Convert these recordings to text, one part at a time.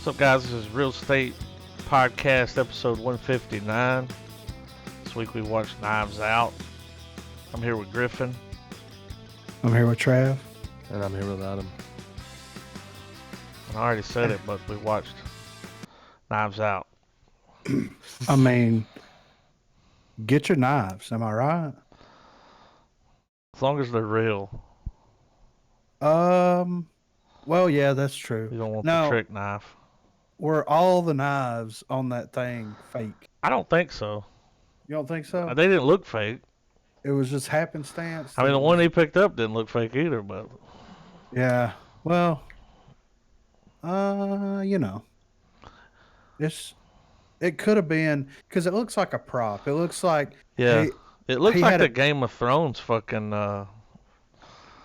What's up, guys? This is Real Estate Podcast, episode 159. This week we watched Knives Out. I'm here with Griffin. I'm here with Trav. And I'm here with Adam. And I already said it, but we watched Knives Out. I mean, get your knives. Am I right? As long as they're real. Well, yeah, that's true. You don't want Now, the trick knife. were all the knives on that thing fake? I don't think so. You don't think so? They didn't look fake. It was just happenstance. I mean, the one he picked up didn't look fake either, but Yeah. Well, it could have been because it looks like a prop. It looks like yeah. It looks he like had the a- Game of Thrones fucking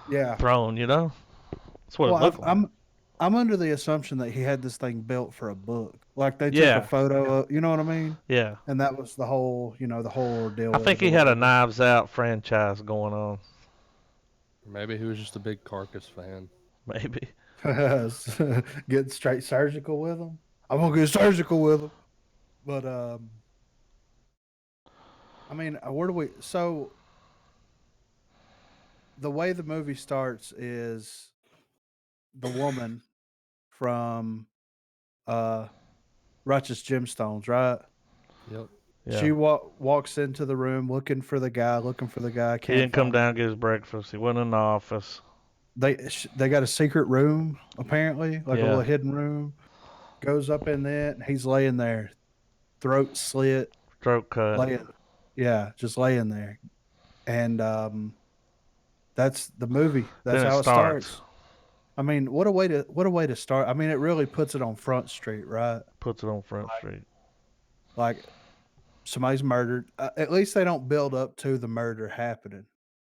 yeah. throne, you know? That's what it Well, looked like. I'm under the assumption that he had this thing built for a book. Like they took Yeah. a photo of, you know what I mean? Yeah. And that was the whole ordeal. I think he had a Knives Out franchise going on. Maybe he was just a big Carcass fan. Maybe. Get straight surgical with him. I'm gonna get surgical with him. But I mean, where do we? So the way the movie starts is the woman from Righteous Gemstones, right? Yep. Yeah. She walks into the room looking for the guy. He Can't didn't come find down and get his breakfast. He went in the office. They got a secret room apparently, like a Yeah. little hidden room. Goes up in there. And he's laying there, throat slit, Throat cut. just laying there, and that's the movie. That's Then how it it starts. I mean, what a way to start. I mean, it really puts it on Front Street, right? Puts it on Front Street. Like somebody's murdered. At least they don't build up to the murder happening.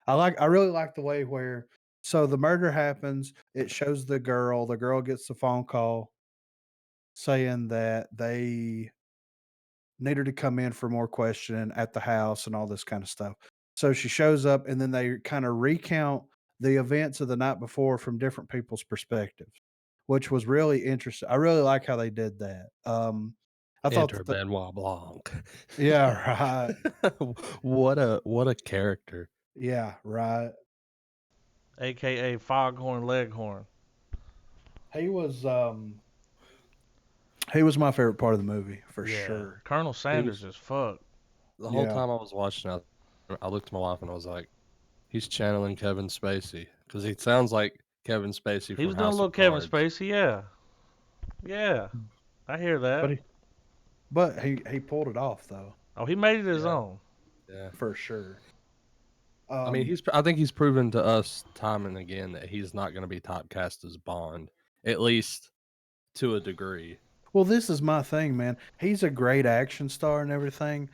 I really like the way where so the murder happens. It shows the girl. The girl gets the phone call saying that they need her to come in for more questioning at the house and all this kind of stuff. So she shows up, and then they kind of recount the events of the night before from different people's perspectives, which was really interesting. I really like how they did that. I thought Enter that Benoit Blanc. yeah, right. what a character. Yeah, right. AKA Foghorn Leghorn. He was he was my favorite part of the movie for Yeah. sure. Colonel Sanders is fuck. The whole Yeah. time I was watching, I looked at my wife and I was like, he's channeling Kevin Spacey because he sounds like Kevin Spacey. He was from doing a House little of Kevin Cards. Spacey, yeah. Yeah. I hear that. But he pulled it off though, Oh, he made it his Yeah. own. Yeah. for sure. I mean, I think he's proven to us time and again that he's not going to be typecast as Bond, at least to a degree. Well, this is my thing, man. He's a great action star and everything,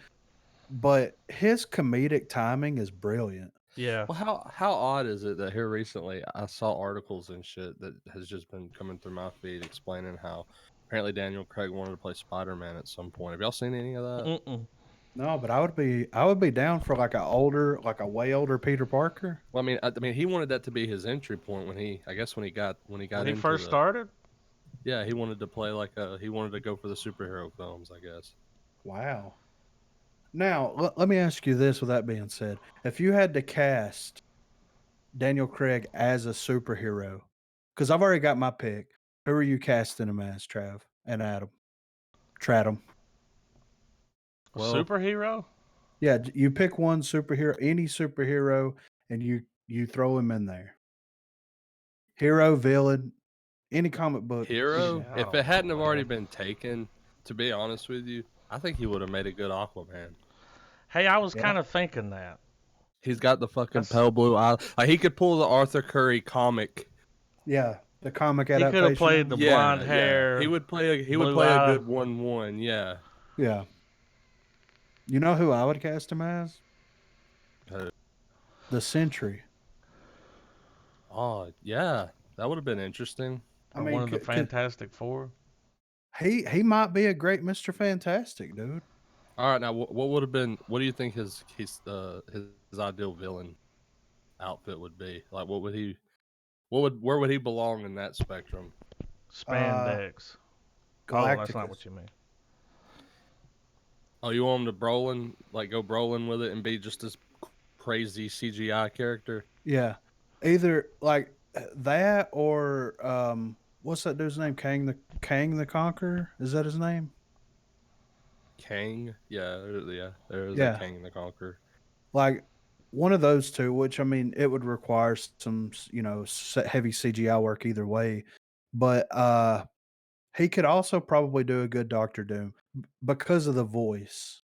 but his comedic timing is brilliant. Yeah. Well, how odd is it that here recently I saw articles and shit that has just been coming through my feed explaining how apparently Daniel Craig wanted to play Spider-Man at some point. Have y'all seen any of that? Mm-mm. No, but I would be down for like a way older Peter Parker. Well, I mean, he wanted that to be his entry point when he got When he into first started? Yeah, he wanted to play he wanted to go for the superhero films, I guess. Wow. Now, let me ask you this with that being said. If you had to cast Daniel Craig as a superhero, because I've already got my pick, who are you casting him as, Trav and Adam? Tratum. A Well- superhero? Yeah, you pick one superhero, any superhero, and you throw him in there. Hero, villain, any comic book. Hero, Yeah, I if don't it hadn't know, have already man. been taken, to be honest with you, I think he would have made a good Aquaman. Hey, I was Yeah. kind of thinking that. He's got the fucking That's- pale blue eye. Like, he could pull the Arthur Curry comic. Yeah, the comic He could adaptation. have played the blonde hair. He would play a blue a eye. good 1-1. Yeah. Yeah. You know who I would cast him as? Who? The Sentry. Oh yeah, that would have been interesting. I Or mean, one of the could- Fantastic Four. he might be a great Mr. Fantastic, dude. All right, now what would have been? What do you think his ideal villain outfit would be? Like, what would where would he belong in that spectrum? Spandex. Oh, that's not Galacticus. what you mean. Oh, you want him to Brolin, like go Brolin with it and be just this crazy CGI character? Yeah, either like that or what's that dude's name? Kang the Conqueror. Is that his name? Kang? Yeah, there is a Yeah, Kang the Conqueror. like one of those two. Which I mean, it would require some heavy CGI work either way, but he could also probably do a good Doctor Doom because of the voice,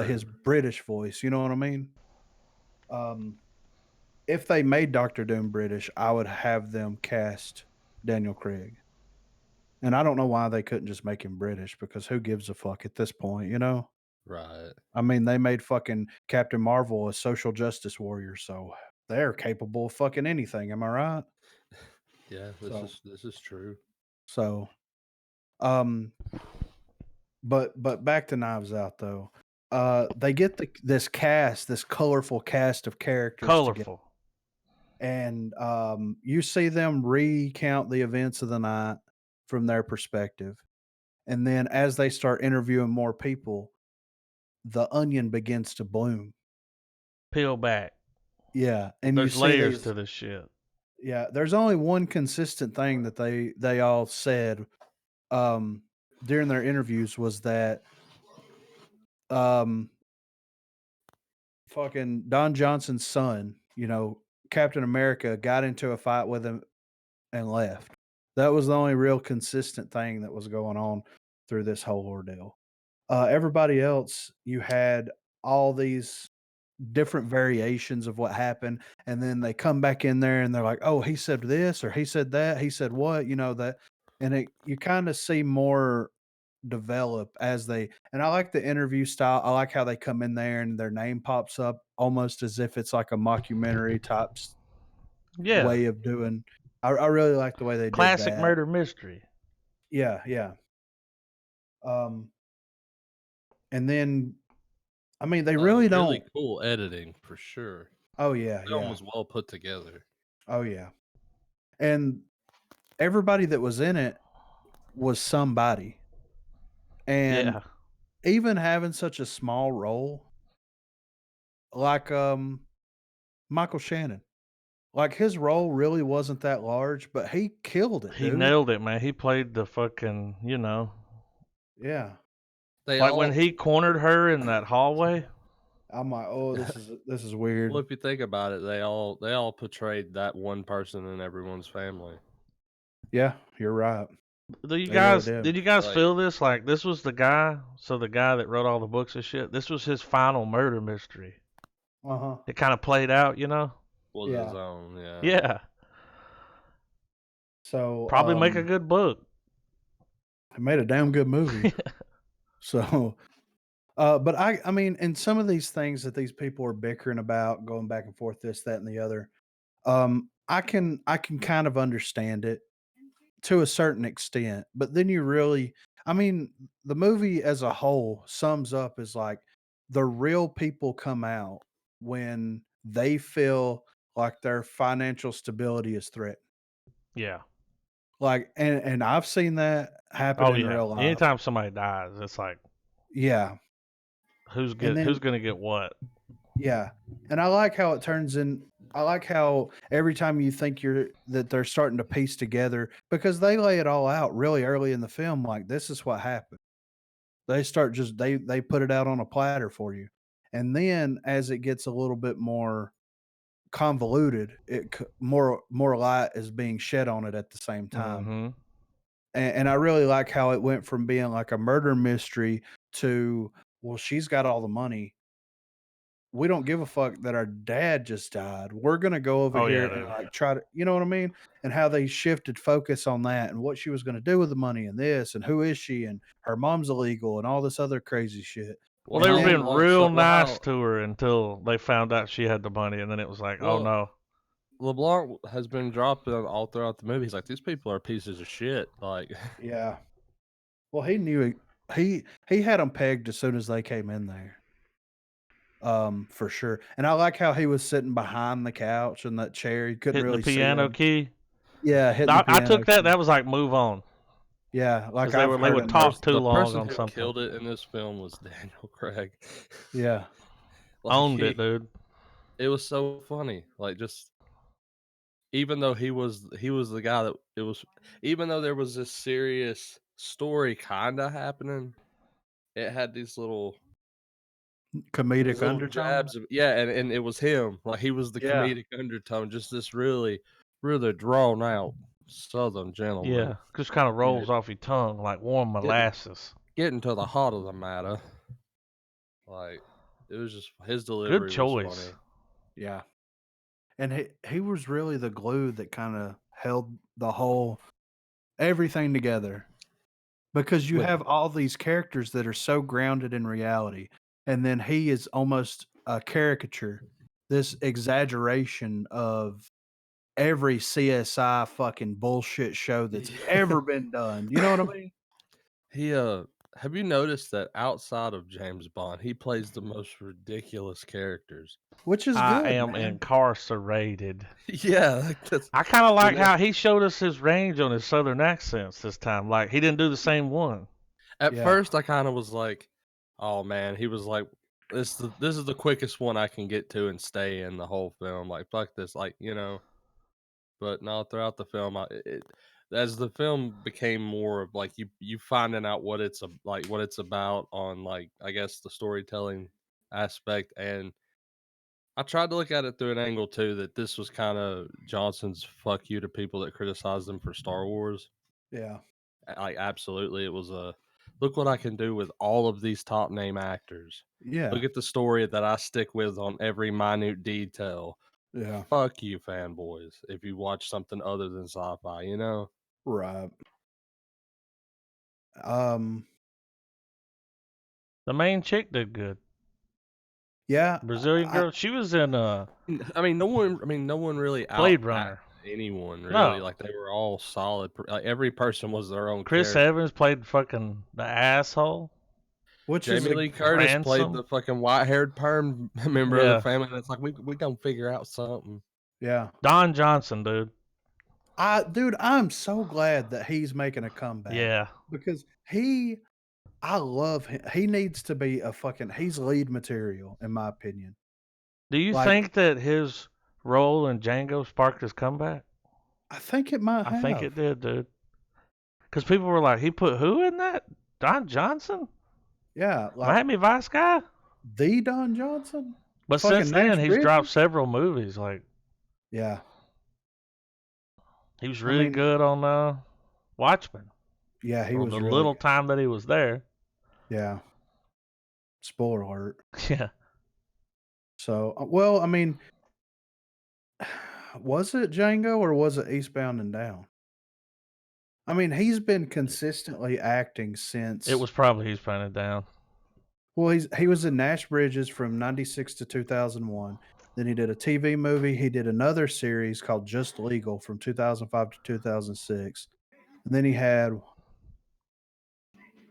his True. British voice. You know what I mean? Um, if they made Doctor Doom British, I would have them cast Daniel Craig. And I don't know why they couldn't just make him British because who gives a fuck at this point, you know? Right. I mean, they made fucking Captain Marvel a social justice warrior, so they're capable of fucking anything. Am I right? Yeah, So, this is true. so, um, but back to Knives Out though. They get this cast, this colorful cast of characters together, Colorful. and you see them recount the events of the night from their perspective, and then as they start interviewing more people, the onion begins to bloom. Peel back. Yeah, and you There's see layers these. to this shit. Yeah, there's only one consistent thing that they all said um, during their interviews was that um, fucking Don Johnson's son, Captain America, got into a fight with him and left. That was the only real consistent thing that was going on through this whole ordeal. Everybody else, you had all these different variations of what happened, and then they come back in there and they're like, "Oh, he said this or he said that. He said what?" That, and you kind of see more develop as they. And I like the interview style. I like how they come in there and their name pops up almost as if it's like a mockumentary type Yeah. way of doing. I really like the way they did Classic that. murder mystery. Yeah, yeah. Um, and then I mean, they really Really don't. cool editing for sure. Oh yeah, The film yeah. was well put together. Oh yeah. And everybody that was in it was somebody. And Yeah. even having such a small role, like Michael Shannon, like his role really wasn't that large, but he killed it, He dude. nailed it, man. He played the fucking, Yeah. They like when all he cornered her in that hallway. I'm like, oh, this is weird. well, if you think about it, they all portrayed that one person in everyone's family. Yeah, you're right. Did you They really guys did. did you guys Like- feel this? Like this was the guy, so the guy that wrote all the books and shit, this was his final murder mystery. Uh-huh. It kind of played out, Was Yeah. his own, yeah. Yeah. So Probably make a good book. it made a damn good movie. So but I mean, and some of these things that these people are bickering about, going back and forth, this, that, and the other, I can kind of understand it to a certain extent, but then I mean, the movie as a whole sums up as like the real people come out when they feel like their financial stability is threatened. Yeah. Like, and I've seen that happen Oh in yeah. real life. Anytime somebody dies, it's like Yeah. who's And then, gonna get what? yeah. And I like how it turns in. I like how every time you think that they're starting to piece together, because they lay it all out really early in the film, like this is what happened. They start just they put it out on a platter for you, and then as it gets a little bit more convoluted, more light is being shed on it at the same time. Mm-hmm. And I really like how it went from being like a murder mystery to, well, she's got all the money. We don't give a fuck that our dad just died. We're gonna go over Oh, yeah, here and dude. like try to, you know what I mean? And how they shifted focus on that and what she was gonna do with the money and this and who is she and her mom's illegal and all this other crazy shit. Well, And they were then- being Well, real so nice how- to her until they found out she had the money, and then it was like, oh Well, no. LeBlanc has been dropping all throughout the movie. He's like, these people are pieces of shit. Like, Yeah. Well, he knew he had them pegged as soon as they came in there. For sure. And I like how he was sitting behind the couch in that chair. He couldn't Hitting really the piano see him. key. Yeah, hitting I the piano. took that. key. That was like move on. Yeah, like 'Cause they I've would heard talk enough. too The long person on who something. killed it in this film was Daniel Craig. Yeah, Owned it, dude. It was so funny. Like, just even though he was the guy that it was, even though there was this serious story kind of happening, it had these little comedic undertone. jabs of, yeah, and it was him. Like, he was the Yeah. comedic undertone, just this really drawn out Southern gentleman. Yeah, just kind of rolls off your tongue like warm molasses. Getting to the heart of the matter. Like, it was just his delivery Good was choice. funny. Yeah. And he was really the glue that kind of held the whole everything together. Because you With- have all these characters that are so grounded in reality, and then he is almost a caricature, this exaggeration of every CSI fucking bullshit show that's ever been done. You know what I mean? He have you noticed that outside of James Bond, he plays the most ridiculous characters? Which is I good, am man. incarcerated. Yeah, like that's I kind of like know- how he showed us his range on his southern accents this time. Like he didn't do the same one. at Yeah. first I kind of was like, oh man, he was like, this is the quickest one I can get to and stay in the whole film. Like, fuck this, like, you know. But no, throughout the film, as the film became more of like you finding out what it's what it's about on, like, I guess the storytelling aspect. And I tried to look at it through an angle too, that this was kind of Johnson's fuck you to people that criticized him for Star Wars. Yeah. Like, absolutely, it was a look what I can do with all of these top name actors. Yeah. Look at the story that I stick with on every minute detail. Yeah. Fuck you, fanboys, if you watch something other than sci-fi, you know? Right. The main chick did good. Yeah. Brazilian girl. She was in I mean, no one really Blade out Runner. anyone really. No. Like, they were all solid. Like, every person was their own Chris character. Evans played fucking the asshole. Which is Jamie Lee Curtis played ransom. the fucking white-haired perm member of Yeah. the family. And it's like, we gonna figure out something. yeah. Don Johnson, dude. Dude, I'm so glad that he's making a comeback. Yeah. Because I love him. He needs to be he's lead material, in my opinion. Do you Like- think that his role in Django sparked his comeback? I think it might have. I think it did, dude. Because people were like, he put who in that? Don Johnson? Yeah, like Miami Vice guy? the Don Johnson. But Fucking since then, Max he's Bridges? dropped several movies. Like, Yeah, he was really mean- good on Watchmen. yeah, he on was the really little good. time that he was there. Yeah. Spoiler alert. Yeah. So, well, I mean, was it Django or was it Eastbound and Down? I mean, he's been consistently acting since It was probably he's pointed down. Well, he was in Nash Bridges from 96 to 2001. Then he did a TV movie. He did another series called Just Legal from 2005 to 2006. And then he had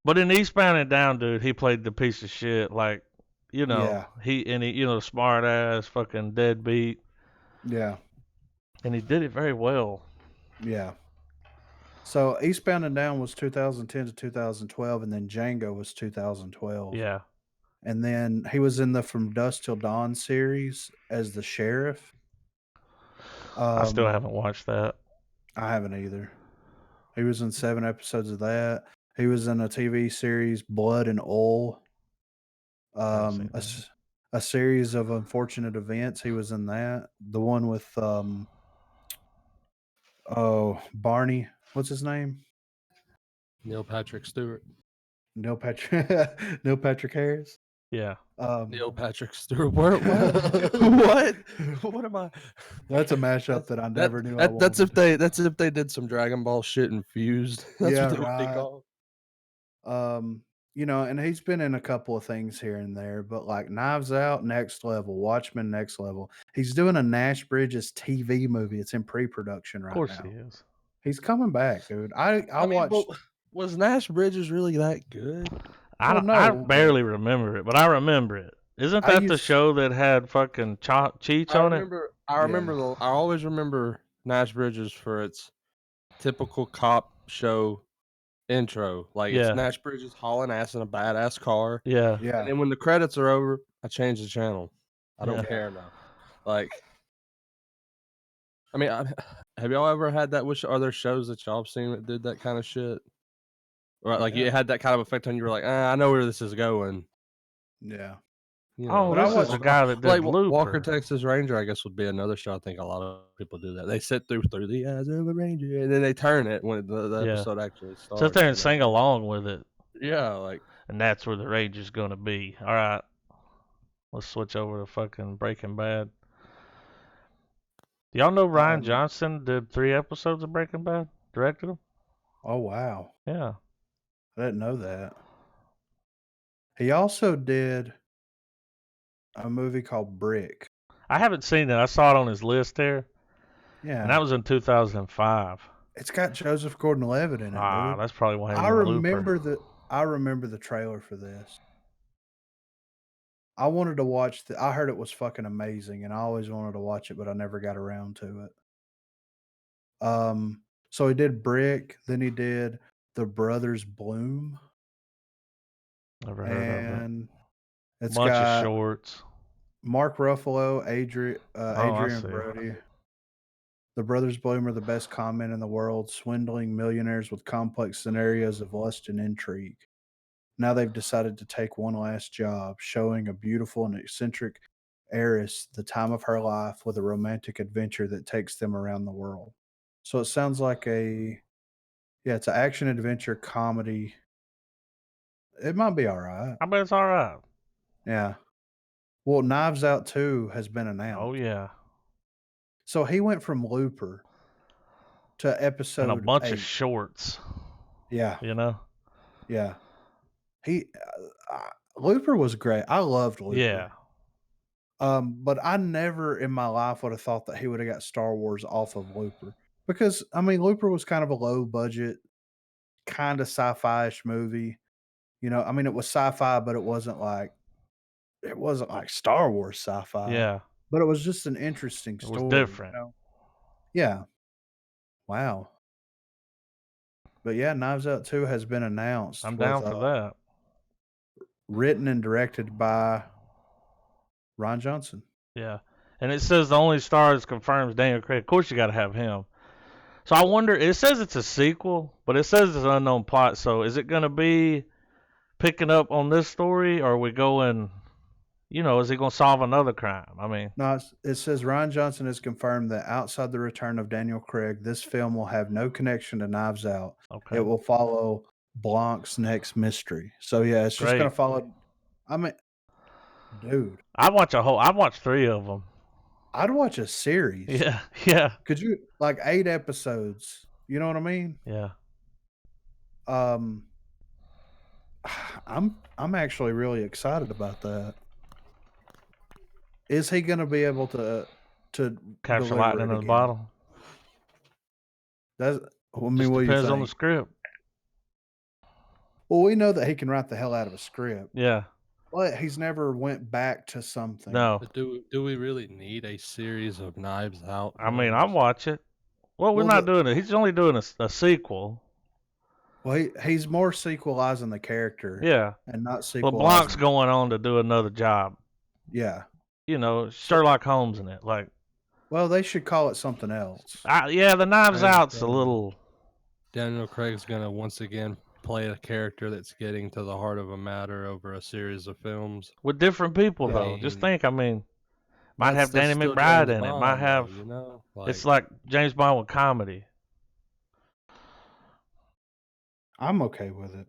But in Eastbound and Down, dude, he played the piece of shit. Like, you know, Yeah. he smart ass, fucking deadbeat. yeah, And he did it very well. yeah. So Eastbound and Down was 2010 to 2012, and then Django was 2012. Yeah. And then he was in the From Dusk Till Dawn series as the sheriff. I still haven't watched that. I haven't either. He was in 7 episodes of that. He was in a TV series, Blood and Oil. Haven't seen that. A series of unfortunate events. He was in that. The one with Barney. What's his name? Neil Patrick Stewart. Neil Patrick Neil Patrick Harris. Yeah. Neil Patrick Stewart. What? What am I? That's a mashup that I never knew. That's if they did some Dragon Ball shit infused. That's Yeah, what it would be right. called. And he's been in a couple of things here and there, but like Knives Out, next level, Watchmen, next level. He's doing a Nash Bridges TV movie. It's in pre-production right Of course now. he is. He's coming back, dude. I mean, watched. but was Nash Bridges really that good? I Well, don't. I no, but- barely remember it, but I remember it. Isn't I that the used- show that had fucking Cheech on it? I always remember Nash Bridges for its typical cop show intro. Like it's Yeah. Nash Bridges hauling ass in a badass car. Yeah. Yeah. And then when the credits are over, I change the channel. I don't Yeah. care now. Like, I mean, have y'all ever had that? Are there shows that y'all have seen that did that kind of shit? Or like you Yeah. had that kind of effect on you? Were like, I know where this is going. Yeah. You Oh, know, But I this is the watched guy that did like Looper. Walker Texas Ranger. I guess would be another show. I think a lot of people do that. They sit through the eyes of a ranger, and then they turn it when the Yeah. episode actually starts. Sit there and you know? sing along with it, Yeah, like and that's where the rage is gonna be. All right, let's switch over to fucking Breaking Bad. Y'all know Ryan Johnson did 3 episodes of Breaking Bad? Directed them? Oh wow. Yeah. I didn't know that. He also did a movie called Brick. I haven't seen it. I saw it on his list there, Yeah. and that was in 2005. It's got Joseph Gordon-Levitt in it, Ah, dude. that's probably why he I was remember Looper. I remember the trailer for this. I wanted to watch I heard it was fucking amazing, and I always wanted to watch it, but I never got around to it. So he did Brick, then he did The Brothers Bloom, Never heard of it. and it's Bunch of got shorts. Mark Ruffalo, I Adrian see. Brody. The Brothers Bloom are the best con men in the world, swindling millionaires with complex scenarios of lust and intrigue. Now they've decided to take one last job, showing a beautiful and eccentric heiress the time of her life with a romantic adventure that takes them around the world. So it sounds like it's an action adventure comedy. It might be all right. I bet it's all right. Yeah. Well, Knives Out 2 has been announced. Oh yeah, So he went from Looper to episode and a bunch 8. of shorts. Yeah. You know. Yeah. He Looper was great. I loved Looper. Yeah. But I never in my life would have thought that he would have got Star Wars off of Looper. Because I mean Looper was kind of a low budget, kind of sci-fi-ish movie. You know, I mean it was sci-fi, but it wasn't like Star Wars sci-fi. Yeah. But it was just an interesting It was story. different. You know? Yeah. Wow. But yeah, Knives Out 2 has been announced. I'm down for that. Written and directed by Ron Johnson. Yeah. And it says the only star is confirmed is Daniel Craig. Of course you got to have him. So I wonder, it says it's a sequel, but it says it's an unknown plot. So is it going to be picking up on this story, or are we going, is he going to solve another crime? I mean, No, it says Ron Johnson has confirmed that outside the return of Daniel Craig, this film will have no connection to Knives Out. okay. It will follow Blanc's next mystery. So yeah, it's just Great. going to follow. I mean, dude, I've watched 3 of them. I'd watch a series. Yeah. Yeah. Could you like 8 episodes? You know what I mean? Yeah. I'm actually really excited about that. Is he going to be able to Capture deliver lightning it in a again? bottle. That's, I mean, Just what do you depends on the think? script. Well, we know that he can write the hell out of a script, Yeah. but he's never went back to something. No. But do we really need a series of Knives Out? I mean, I'll watch it. Well, we're Well, not doing it. He's only doing a sequel. Well, he's more sequelizing the character, Yeah. and not sequelizing. But Blanc's going on to do another job. Yeah. Sherlock Holmes in it. Like, Well, they should call it something else. the Knives Out's a little. Daniel Craig's gonna once again play a character that's getting to the heart of a matter over a series of films With different people, I though. Just mean, think, might have that's Danny still McBride James in it. Bond, Might have. though, It's like James Bond with comedy. I'm okay with it.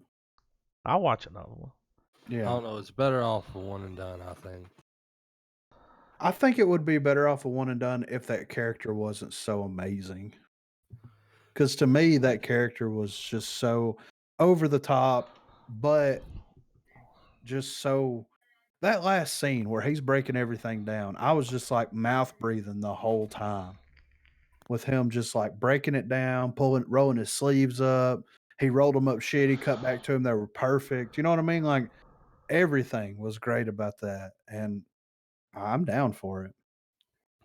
I'll watch another one. Yeah. I don't know. It's better off for one and done. I think. I think it would be better off a one and done if that character wasn't so amazing. Because to me, that character was just so over the top, but just so. That last scene where he's breaking everything down, I was just like mouth breathing the whole time with him just like breaking it down, rolling his sleeves up. He rolled them up shitty, cut back to him. They were perfect. You know what I mean? Like everything was great about that. And I'm down for it.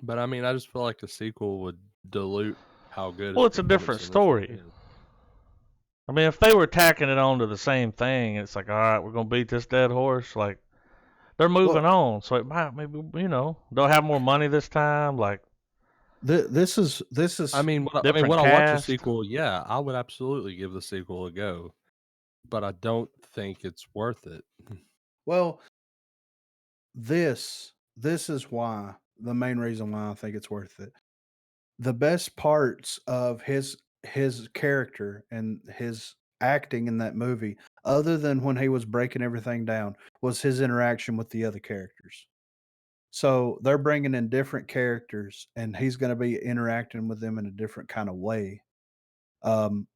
But I mean, I just feel like the sequel would dilute how good. Well, his it's a performance different in this one story. is. I mean, if they were tacking it on to the same thing, it's like, all right, we're gonna beat this dead horse. Like they're moving on, so it might maybe they'll have more money this time. Like This is I mean, when different I watch a cast. sequel, yeah, I would absolutely give the sequel a go, but I don't think it's worth it. well, this is why the main reason why I think it's worth it. The best parts of his character and his acting in that movie, other than when he was breaking everything down, was his interaction with the other characters. So they're bringing in different characters, and he's going to be interacting with them in a different kind of way.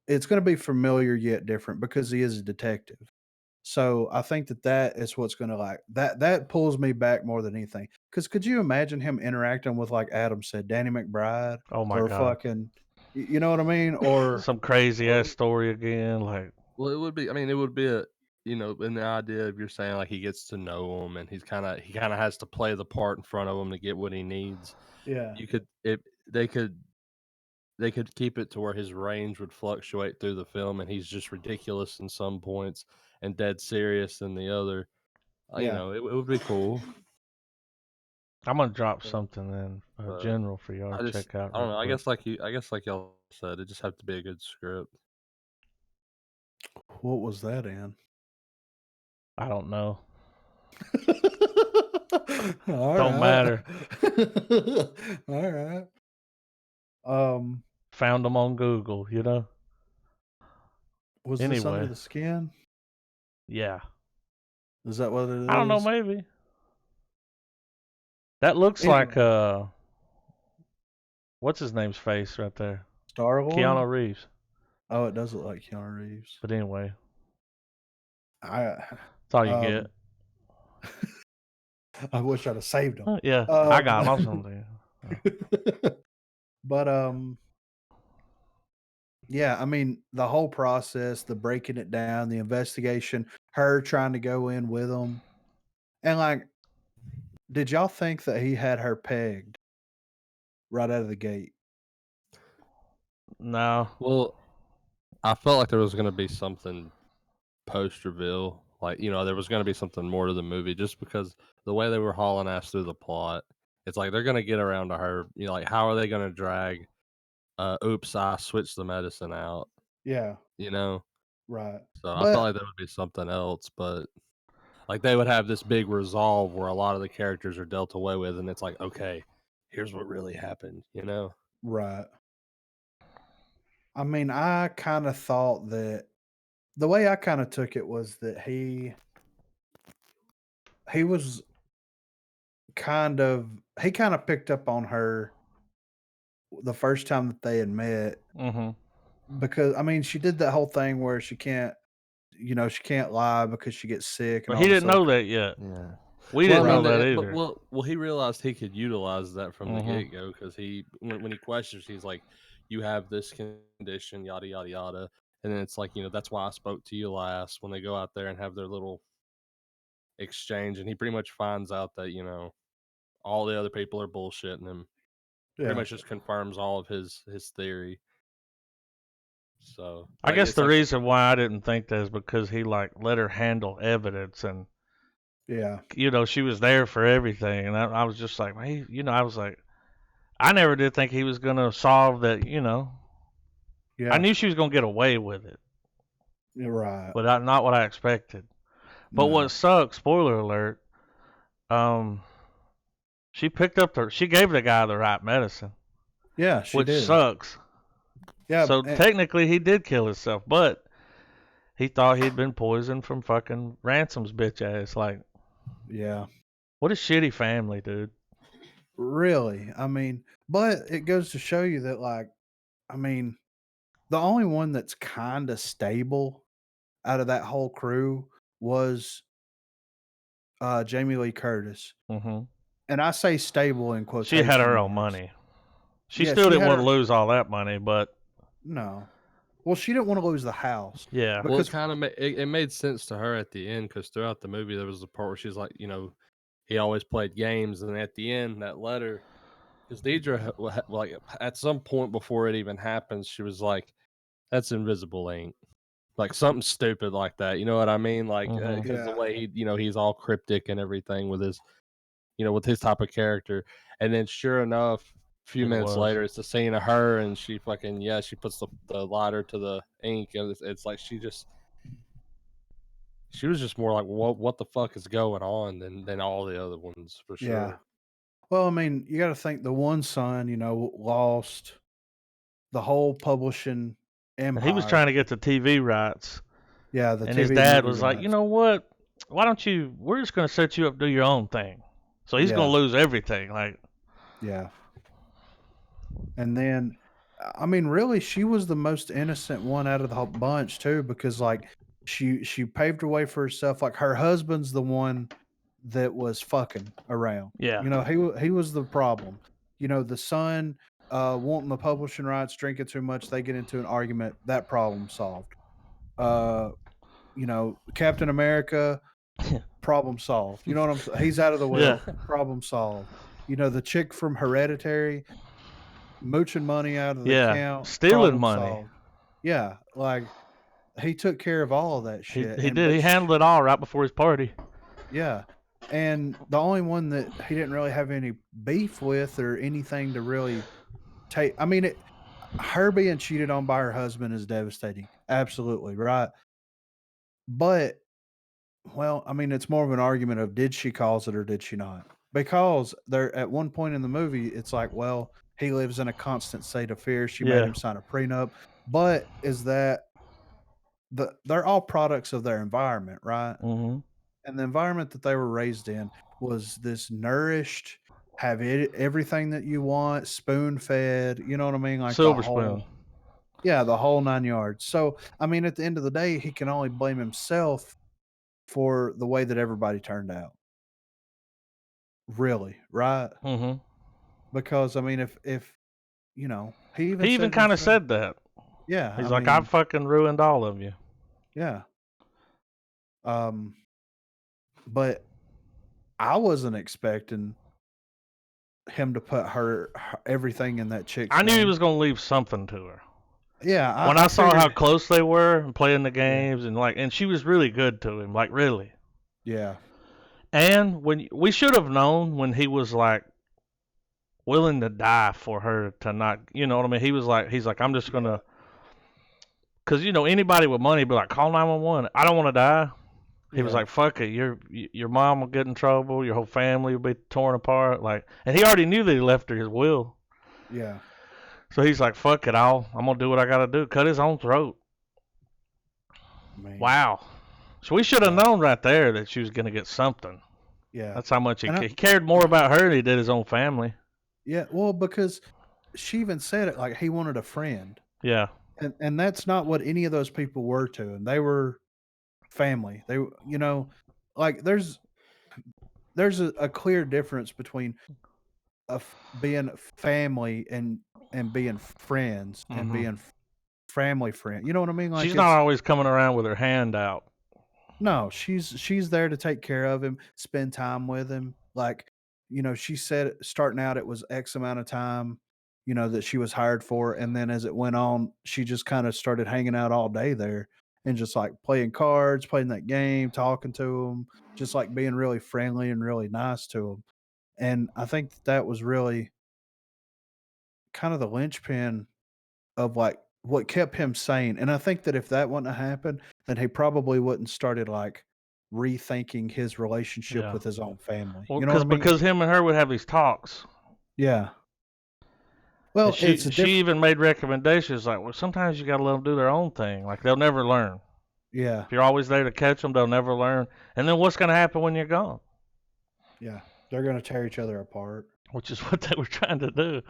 It's going to be familiar yet different because he is a detective. So I think that is what's going to like that pulls me back more than anything. Because could you imagine him interacting with, like Adam said, Danny McBride Oh my or god, fucking, you know what I mean? Or some crazy ass story again. Like Well, it would be. I mean, it would be a in the idea of you're saying like he gets to know him and he kind of has to play the part in front of him to get what he needs. yeah, You could if they could keep it to where his range would fluctuate through the film and he's just ridiculous in some points and dead serious in the other. yeah. It would be cool. I'm gonna drop Yeah. something in But general for y'all to I just check out I don't real know. I quick. guess like y'all said, it just have to be a good script. What was that in? I don't know. All Don't right. matter. All right. Um, Found them on Google. was this Under Anyway, the Skin? yeah. Is that what it is? I don't know. Maybe that looks like Anyway. what's his name's face right there? Star Lord? Keanu Reeves. Oh, it does look like Keanu Reeves. But anyway, I that's all you get. I wish I'd have saved him. Yeah, I got him. Something. But yeah, I mean the whole process, the breaking it down, the investigation, her trying to go in with him, and like, did y'all think that he had her pegged right out of the gate? No. Well, I felt like there was going to be something post reveal, like there was going to be something more to the movie, just because the way they were hauling ass through the plot. It's like they're going to get around to her. Like how are they going to drag? Oops, I switched the medicine out. Yeah, You know, right. so I felt But like there would be something else, but like they would have this big resolve where a lot of the characters are dealt away with, and it's like, okay, here's what really happened. right. I mean, I kind of thought that the way I kind of took it was that he was he kind of picked up on her the first time that they had met, Mm-hmm. because I mean she did that whole thing where she can't, she can't lie because she gets sick and But all he this didn't other know that yet. Yeah. We didn't Well, know I that mean, either. Well, he realized he could utilize that from the Mm-hmm. get go because when he questions, he's like, "You have this condition, yada yada yada," and then it's like, that's why I spoke to you last. When they go out there and have their little exchange, and he pretty much finds out that all the other people are bullshitting him. Pretty yeah, much just confirms all of his theory. So, I like, guess it's the like, reason why I didn't think that is because he like let her handle evidence, and yeah, she was there for everything, and I was just like, hey, I was like, I never did think he was gonna solve that. I yeah. knew she was gonna get away with it, You're right. but not what I expected. But what No. sucks, spoiler alert, um, she gave the guy the right medicine, Yeah, she which did. sucks. Yeah, So technically he did kill himself, but he thought he'd been poisoned from fucking Ransom's bitch ass. Like, yeah. what a shitty family, dude. Really. I mean, but it goes to show you that, like, I mean, the only one that's kind of stable out of that whole crew was Jamie Lee Curtis. Hmm. And I say stable in She had quotation her own marks. money. She Yeah, still she didn't had want to her. lose all that money, but No. Well, she didn't want to lose the house yeah. well, it because, kind of it made sense to her at the end because throughout the movie there was the part where she's like, he always played games, and at the end that letter, because Deidre like at some point before it even happens, she was like, "That's invisible ink." like something stupid like that. You know what I mean? Like Mhm. because the Yeah. way he's all cryptic and everything with his with his type of character. And then sure enough, a few It minutes was. later, it's the scene of her and she fucking she puts the lighter to the ink and it's like she was just more like what the fuck is going on than all the other ones for Yeah. sure. Well, I mean, you got to think the one son, lost the whole publishing And he was empire. trying to get the TV rights, Yeah, the and his TV dad movie was like, you rights. know what? Why don't you? We're just gonna set you up to do your own thing. So he's Yeah. gonna lose everything. Like, Yeah. And then, I mean, really, she was the most innocent one out of the whole bunch too, because like she paved her way for herself. Like her husband's the one that was fucking around. yeah, He was the problem. The son wanting the publishing rights, drinking too much, they get into an argument. That problem solved. Uh, Captain America, problem solved. You know what I'm saying? He's out of the way. yeah, Problem solved. The chick from Hereditary mooching money out of the yeah, account, stealing problem money. solved. Yeah, like he took care of all of that He shit. he did. He handled it all right before his party. Yeah. And the only one that he didn't really have any beef with or anything to really take, I mean, her being cheated on by her husband is devastating. Absolutely, right? But, well, I mean, it's more of an argument of did she cause it or did she not? Because there, at one point in the movie, it's like, well, he lives in a constant state of fear. She made Yeah. him sign a prenup. But is that they're all products of their environment, right? Mm-hmm. And the environment that they were raised in was this nourished, have everything that you want, spoon fed. You know what I mean? Like Silver spoon. the whole 9 yards. So, I mean, at the end of the day, he can only blame himself for the way that everybody turned out. Really, right? Mm-hmm. Because I mean, if he even He even said kind of himself- said that. yeah, He's I like, mean, I fucking ruined all of you. yeah. But I wasn't expecting him to put her everything in that chick's I knew he name. was gonna leave something to her. Yeah, When I saw how figured- close they were and playing the games and she was really good to him, like really. yeah, And when we should have known when he was like willing to die for her to not, you know what I mean? He's like, I'm just gonna, because anybody with money would be like, call 911. I don't want to die. He was Yeah. like, fuck it, your mom will get in trouble, your whole family will be torn apart, and he already knew that he left her his will. yeah, So he's like, fuck it, I'm gonna do what I gotta do, cut his own throat. man. Wow. So we should have known right there that she was gonna get something. Yeah, That's how much he And he cared more about her than he did his own family. yeah. Well, because she even said it like he wanted a friend, Yeah. and that's not what any of those people were to him. They were family. They, like there's a clear difference between being family and being friends and Mhm. being family friend. You know what I mean? Like She's not always coming around with her hand out. no, she's there to take care of him, spend time with him. Like, she said starting out it was X amount of time, that she was hired for, and then as it went on, she just kind of started hanging out all day there and just like playing cards, playing that game, talking to him, just like being really friendly and really nice to him. And I think that was really kind of the linchpin of like what kept him sane. And I think that if that wouldn't have happened, then he probably wouldn't started like rethinking his relationship Yeah. with his own family. Well, You know what I mean? because him and her would have these talks. Yeah. Well, And she even made recommendations like, well, sometimes you got to let them do their own thing. Like they'll never learn. yeah, If you're always there to catch them, they'll never learn. And then what's going to happen when you're gone? yeah, they're gonna tear each other apart. Which is what they were trying to do.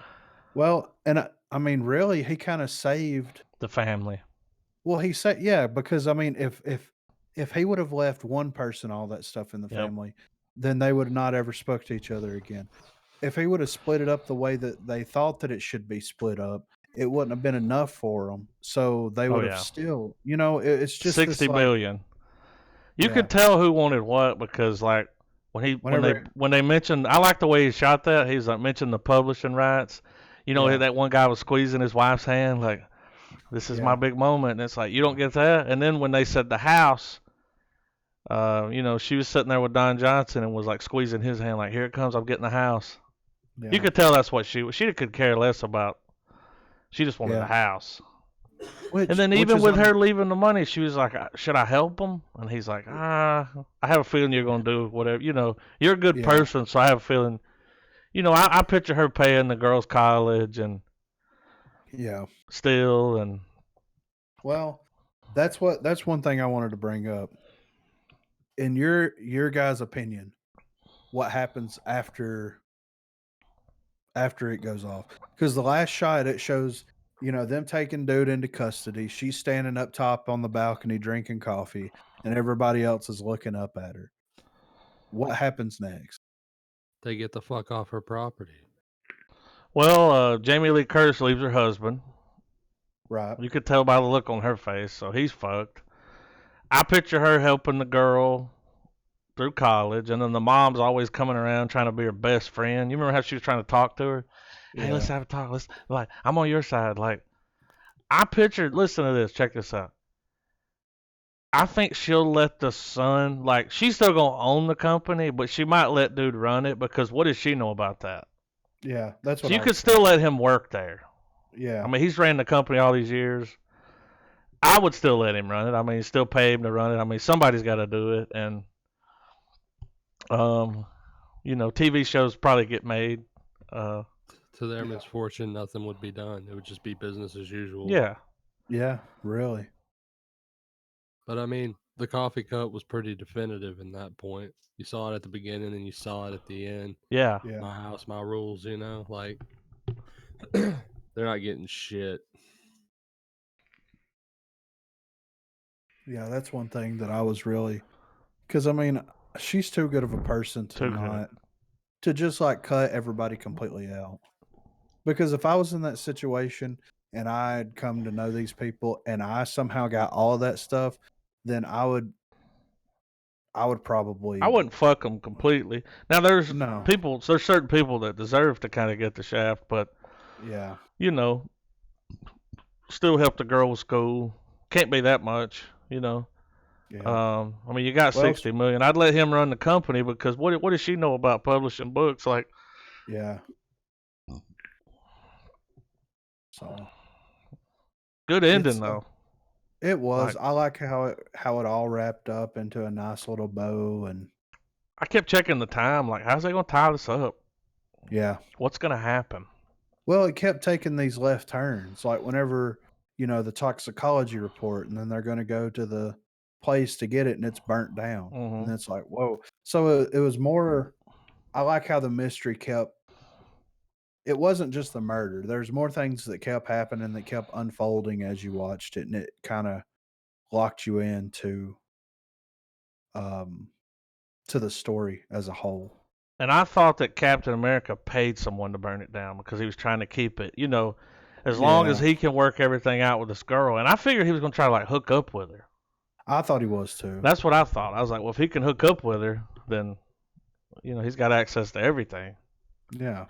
Well, and I mean, really, he kind of saved. The family. Well, he said, yeah, because I mean, if he would have left one person all that stuff in the Yep. family, then they would have not ever spoke to each other again. If he would have split it up the way that they thought that it should be split up, it wouldn't have been enough for them. So they would have yeah. still, it's just 60 this, million. You Yeah. could tell who wanted what because like Whenever- when they mentioned, I like the way he shot that. He's like mentioned the publishing rights. Yeah. That one guy was squeezing his wife's hand like This is Yeah. my big moment. And it's like, you don't get that. And then when they said the house, she was sitting there with Don Johnson and was like squeezing his hand, like, here it comes, I'm getting the house. Yeah. You could tell that's what she could care less about. She just wanted Yeah. the house. Which, And then which even is with her leaving the money, she was like, should I help him? And he's like, I have a feeling you're going to do whatever. You're a good Yeah. person, so I have a feeling. I picture her paying the girls' college and Yeah. still and Well, that's one thing I wanted to bring up. In your guys' opinion, what happens after it goes off? Because the last shot, it shows them taking dude into custody. She's standing up top on the balcony drinking coffee, and everybody else is looking up at her. What happens next? They get the fuck off her property. well, Jamie Lee Curtis leaves her husband. Right. You could tell by the look on her face, so he's fucked. I picture her helping the girl through college, and then the mom's always coming around trying to be her best friend. You remember how she was trying to talk to her? Hey, Yeah. let's have a talk. Let's like, I'm on your side. Like, I pictured. Listen to this. Check this out. I think she'll let the son, like, she's still gonna own the company, but she might let dude run it because what does she know about that? Yeah, that's So what you I could was still let him work there. thinking. Yeah. I mean, he's ran the company all these years. I would still let him run it. I mean, still pay him to run it. I mean, somebody's got to do it, and TV shows probably get made. To their Yeah. misfortune, nothing would be done. It would just be business as usual. Yeah. Yeah, really. But I mean, the coffee cup was pretty definitive in that point. You saw it at the beginning and you saw it at the end. Yeah. Yeah. My house, my rules, like they're not getting shit. Yeah, that's one thing that I was really, because I mean, she's too good of a person to Too good. not to just like cut everybody completely out. Because if I was in that situation and I had come to know these people and I somehow got all of that stuff, then I would probably I wouldn't fuck them completely. Now, there's certain people that deserve to kind of get the shaft, but Yeah. Still help the girl with school. Can't be that much, Yeah. I mean, you got Well, 60 million. I'd let him run the company because what does she know about publishing books? Like, Yeah. So good ending It's, though. it was. Like- I like how it all wrapped up into a nice little bow, and I kept checking the time. Like, how's they gonna tie this up? yeah. What's gonna happen? Well, it kept taking these left turns. Like whenever, the toxicology report, and then they're going to go to the place to get it, and it's burnt down. Mhm. And it's like, whoa. So it was more. I like how the mystery kept. It wasn't just the murder. There's more things that kept happening that kept unfolding as you watched it, and it kind of locked you into to the story as a whole. And I thought that Captain America paid someone to burn it down because he was trying to keep it, as long as Yeah. he can work everything out with this girl. And I figured he was gonna try to like hook up with her. I thought he was too. That's what I thought. I was like, well, if he can hook up with her, then he's got access to everything. Yeah.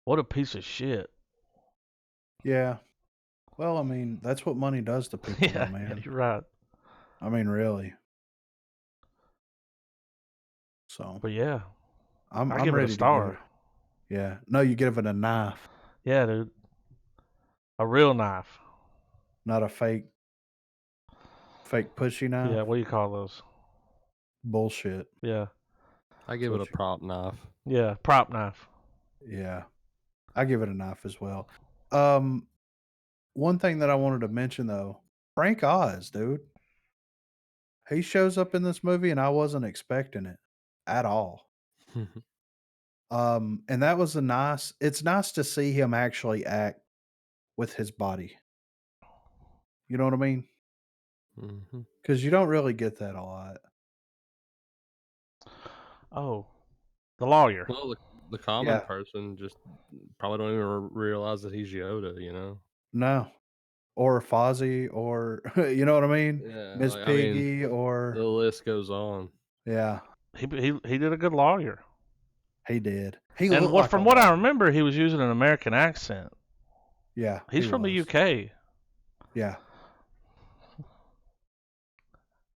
What a piece of shit. Yeah. Well, I mean, that's what money does to people, Yeah, though, man. you're right. I mean, really. So But yeah, I'm I give it ready a to star. go. Yeah. No, you give it a knife, Yeah, dude. A real knife. not a fake pushy knife. Yeah, what do you call those? Bullshit. Yeah. I give it a What you- prop knife. Yeah, prop knife. Yeah. I give it a knife as well. One thing that I wanted to mention though, Frank Oz, dude. He shows up in this movie and I wasn't expecting it at all. And that was it's nice to see him actually act with his body. You know what I mean? hmm Because you don't really get that a lot. Oh, the lawyer. Well, the common Yeah. person just probably don't even realize that he's Yoda. No. Or Fozzie, or you know what I mean? Yeah, Miss like, I mean, Piggy, or the list goes on. yeah, He did a good lawyer. he did. He And looked like from a what I lawyer. remember, he was using an American accent. Yeah, He's he from the was. UK. Yeah.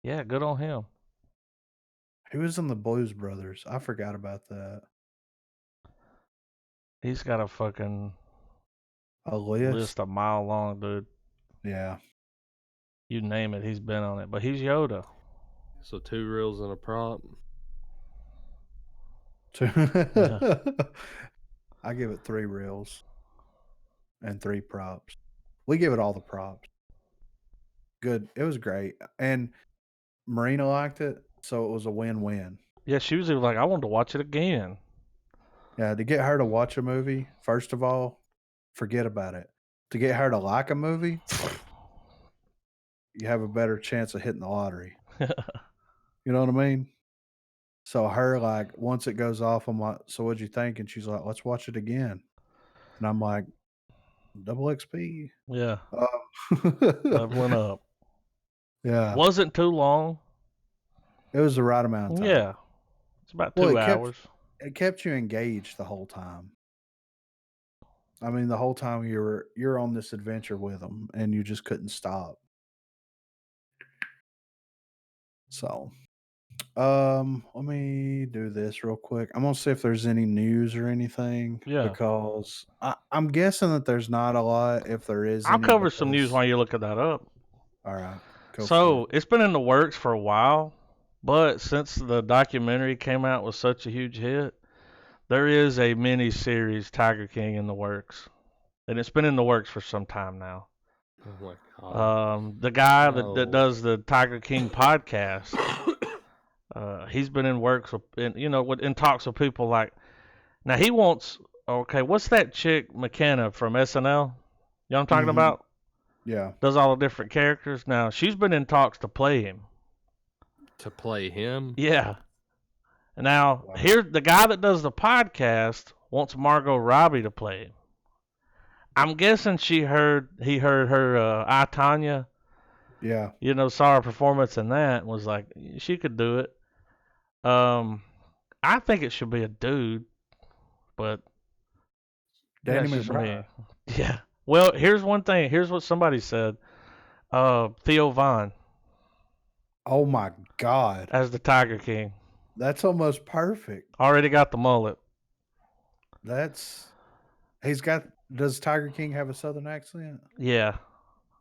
Yeah, good on him. He was in the Blues Brothers. I forgot about that. He's got a fucking A list. list a mile long, dude. Yeah. You name it, he's been on it. But he's Yoda. So 2 reels and a prop. I give it 3 reels and 3 props. We give it all the props. Good. It was great. And Marina liked it, so it was a win-win. Yeah, she was even like, I wanted to watch it again. Yeah, to get her to watch a movie, first of all, forget about it. To get her to like a movie, you have a better chance of hitting the lottery. You know what I mean? So her, like, once it goes off, I'm like, so what'd you think? And she's like, let's watch it again. And I'm like, double XP. Yeah, leveling up. Yeah. Wasn't too long. It was the right amount of time. Yeah, it's about Well, 2 hours. it kept you engaged the whole time. I mean, the whole time you're on this adventure with them, and you just couldn't stop. So, let me do this real quick. I'm gonna see if there's any news or anything. Yeah. Because I'm guessing that there's not a lot. If there is, I'll any, cover some news because- while you're looking that up. All right. Go for So it. it's been in the works for a while, but since the documentary came out with such a huge hit, there is a mini series Tiger King in the works, and it's been in the works for some time now. Oh my god. The guy that No. does the Tiger King podcast, he's been in works with, in talks with people like. Now he wants. Okay, what's that chick McKenna from SNL? You know what I'm talking Mhm. about? Yeah. Does all the different characters. Now she's been in talks to play him. To play him? Yeah. Now, Wow. here the guy that does the podcast wants Margot Robbie to play him. I'm guessing he heard her I Tanya, Yeah. saw her performance in that and was like, she could do it. I think it should be a dude, but Danny that's just me. McBride. Yeah. Well, here's one thing. Here's what somebody said. Theo Von Oh my God. as the Tiger King. That's almost perfect. Already got the mullet. Does Tiger King have a Southern accent? Yeah.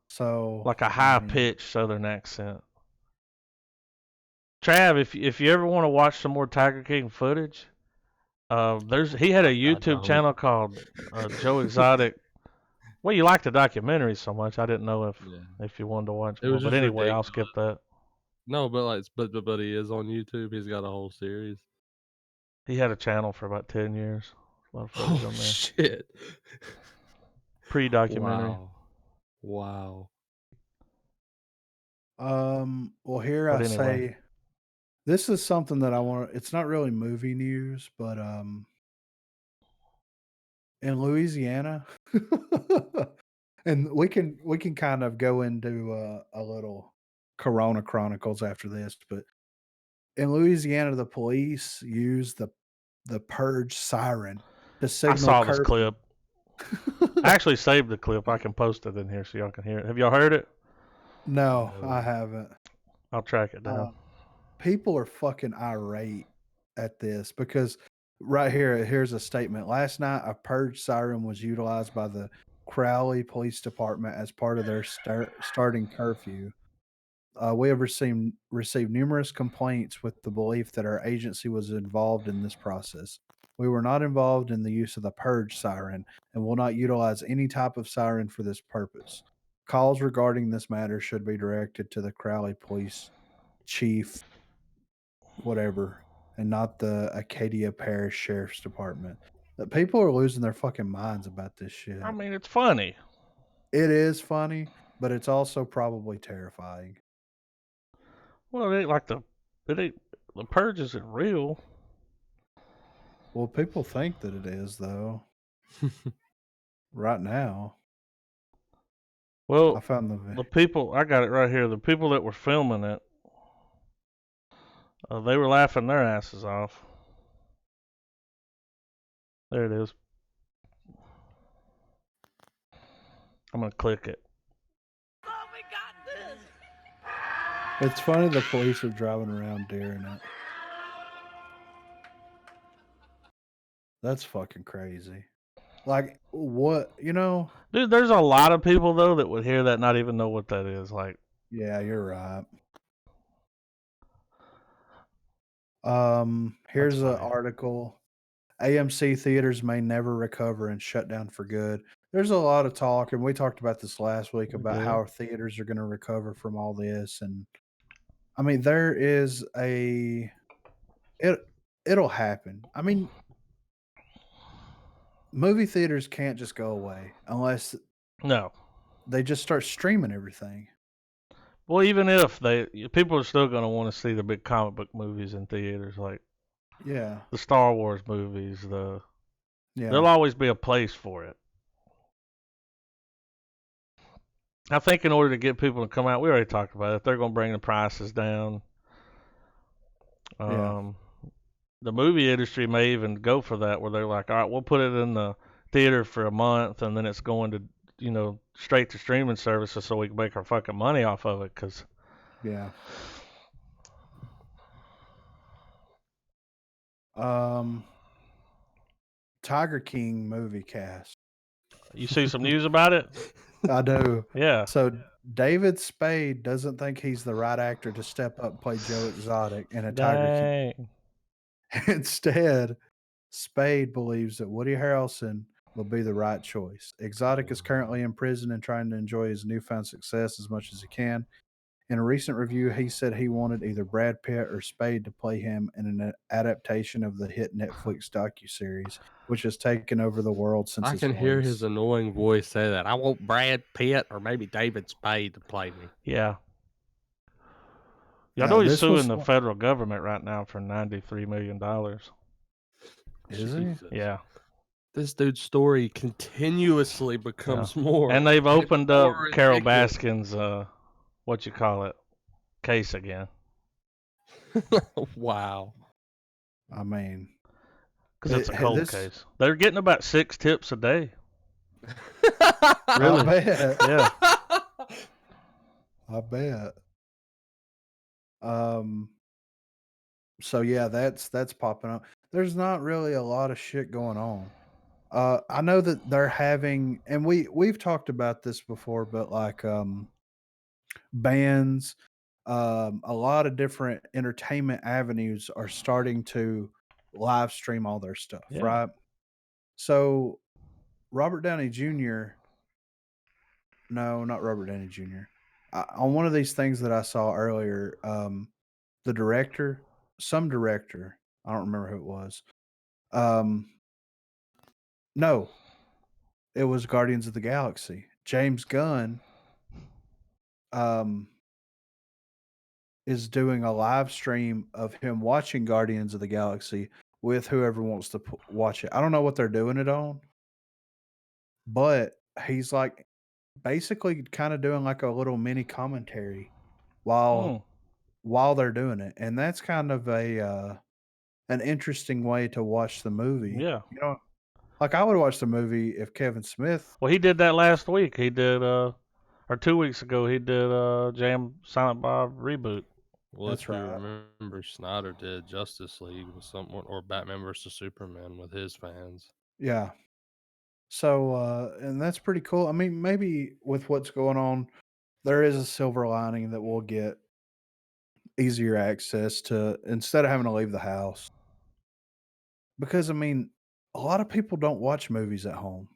So Like a I high mean, pitched Southern accent. Trav, if you ever want to watch some more Tiger King footage, he had a YouTube don't. channel called Joe Exotic. Well, you like the documentary so much, I didn't know Yeah. if you wanted to watch It more. was But just anyway, I'll skip that. No, but he is on YouTube. He's got a whole series. He had a channel for about 10 years. A lot of footage Oh on there. shit. Pre-documentary. Wow. well, here But I anyway. say this is something that I want. It's not really movie news, but in Louisiana, and we can kind of go into a little Corona Chronicles after this, but in Louisiana, the police use the purge siren to I signal saw this curfew. clip. I actually saved the clip. I can post it in here so y'all can hear it. Have y'all heard it? No, No. I haven't. I'll track it down. People are fucking irate at this because here's a statement. Last night, a purge siren was utilized by the Crowley Police Department as part of their starting curfew. We have received numerous complaints with the belief that our agency was involved in this process. We were not involved in the use of the purge siren and will not utilize any type of siren for this purpose. Calls regarding this matter should be directed to the Crowley Police Chief, whatever, and not the Acadia Parish Sheriff's Department. The people are losing their fucking minds about this shit. I mean, it's funny. It is funny, but it's also probably terrifying. Well, it ain't like the purge isn't real. Well, people think that it is, though. Right now, I Well, found the people, I got it right here. The people that were filming it, they were laughing their asses off. There it is. I'm gonna click it. It's funny the police are driving around daring it. That's fucking crazy. Like, what, Dude, there's a lot of people though that would hear that and not even know what that is. Like, yeah, you're right. Here's an funny. article. AMC theaters may never recover and shut down for good. There's a lot of talk, and we talked about this last week We about did. how theaters are going to recover from all this. And I mean, there is it'll happen. I mean, movie theaters can't just go away unless No. they just start streaming everything. Well, even if people are still gonna want to see the big comic book movies in theaters, like Yeah, the Star Wars movies. yeah, There'll always be a place for it. I think in order to get people to come out, we already talked about it. If they're gonna bring the prices down, yeah. the movie industry may even go for that, where they're like, all right, we'll put it in the theater for a month, and then it's going to, straight to streaming services, so we can make our fucking money off of it. Cause Yeah. Tiger King movie cast. you see some news about it? I do. Yeah. So David Spade doesn't think he's the right actor to step up and play Joe Exotic in a Tiger King. Dang. Instead, Spade believes that Woody Harrelson will be the right choice. Exotic is currently in prison and trying to enjoy his newfound success as much as he can. In a recent review, he said he wanted either Brad Pitt or Spade to play him in an adaptation of the hit Netflix docuseries, which has taken over the world since I its can hear his release. annoying voice say that. I want Brad Pitt or maybe David Spade to play me. Yeah. Y'all know he's This suing was the federal government right now for $93 million. Is he? Jesus. Yeah. This dude's story continuously becomes more. And they've opened more up Carol ridiculous. Baskin's, case again. Wow. I mean, Because it's a cold this- case. They're getting about 6 tips a day. I bet. Yeah. I bet. So yeah, that's popping up. There's not really a lot of shit going on. I know that they're having, and we've talked about this before, but like bands, a lot of different entertainment avenues are starting to live stream all their stuff, Yeah. right? So Robert Downey Jr. No, not Robert Downey Jr. On one of these things that I saw earlier, the director, some director, I don't remember who it was. No, it was Guardians of the Galaxy. James Gunn is doing a live stream of him watching Guardians of the Galaxy with whoever wants to watch it. I don't know what they're doing it on, but he's like basically kind of doing like a little mini commentary while they're doing it, and that's kind of an interesting way to watch the movie. Yeah. Like I would watch the movie if Kevin Smith. Well, he did that last week. He did, or 2 weeks ago, he did Jam Silent Bob reboot. Well, That's if you right. remember, Snyder did Justice League with someone, or Batman versus Superman with his fans. Yeah. So, and that's pretty cool. I mean, maybe with what's going on, there is a silver lining that we'll get easier access to instead of having to leave the house. Because, I mean, a lot of people don't watch movies at home.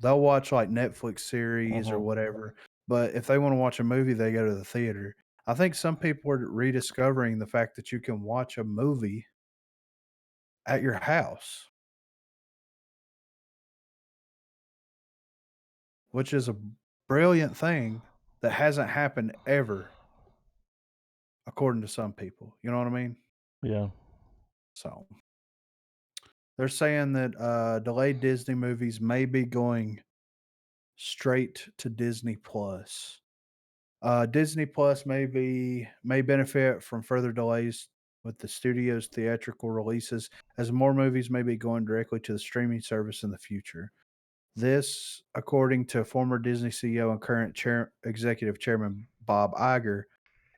They'll watch like Netflix series or whatever. But if they want to watch a movie, they go to the theater. I think some people are rediscovering the fact that you can watch a movie at your house, which is a brilliant thing that hasn't happened ever, according to some people. You know what I mean? Yeah. So they're saying that delayed Disney movies may be going straight to Disney Plus. Disney Plus may benefit from further delays with the studio's theatrical releases, as more movies may be going directly to the streaming service in the future. This, according to former Disney CEO and current executive chairman Bob Iger,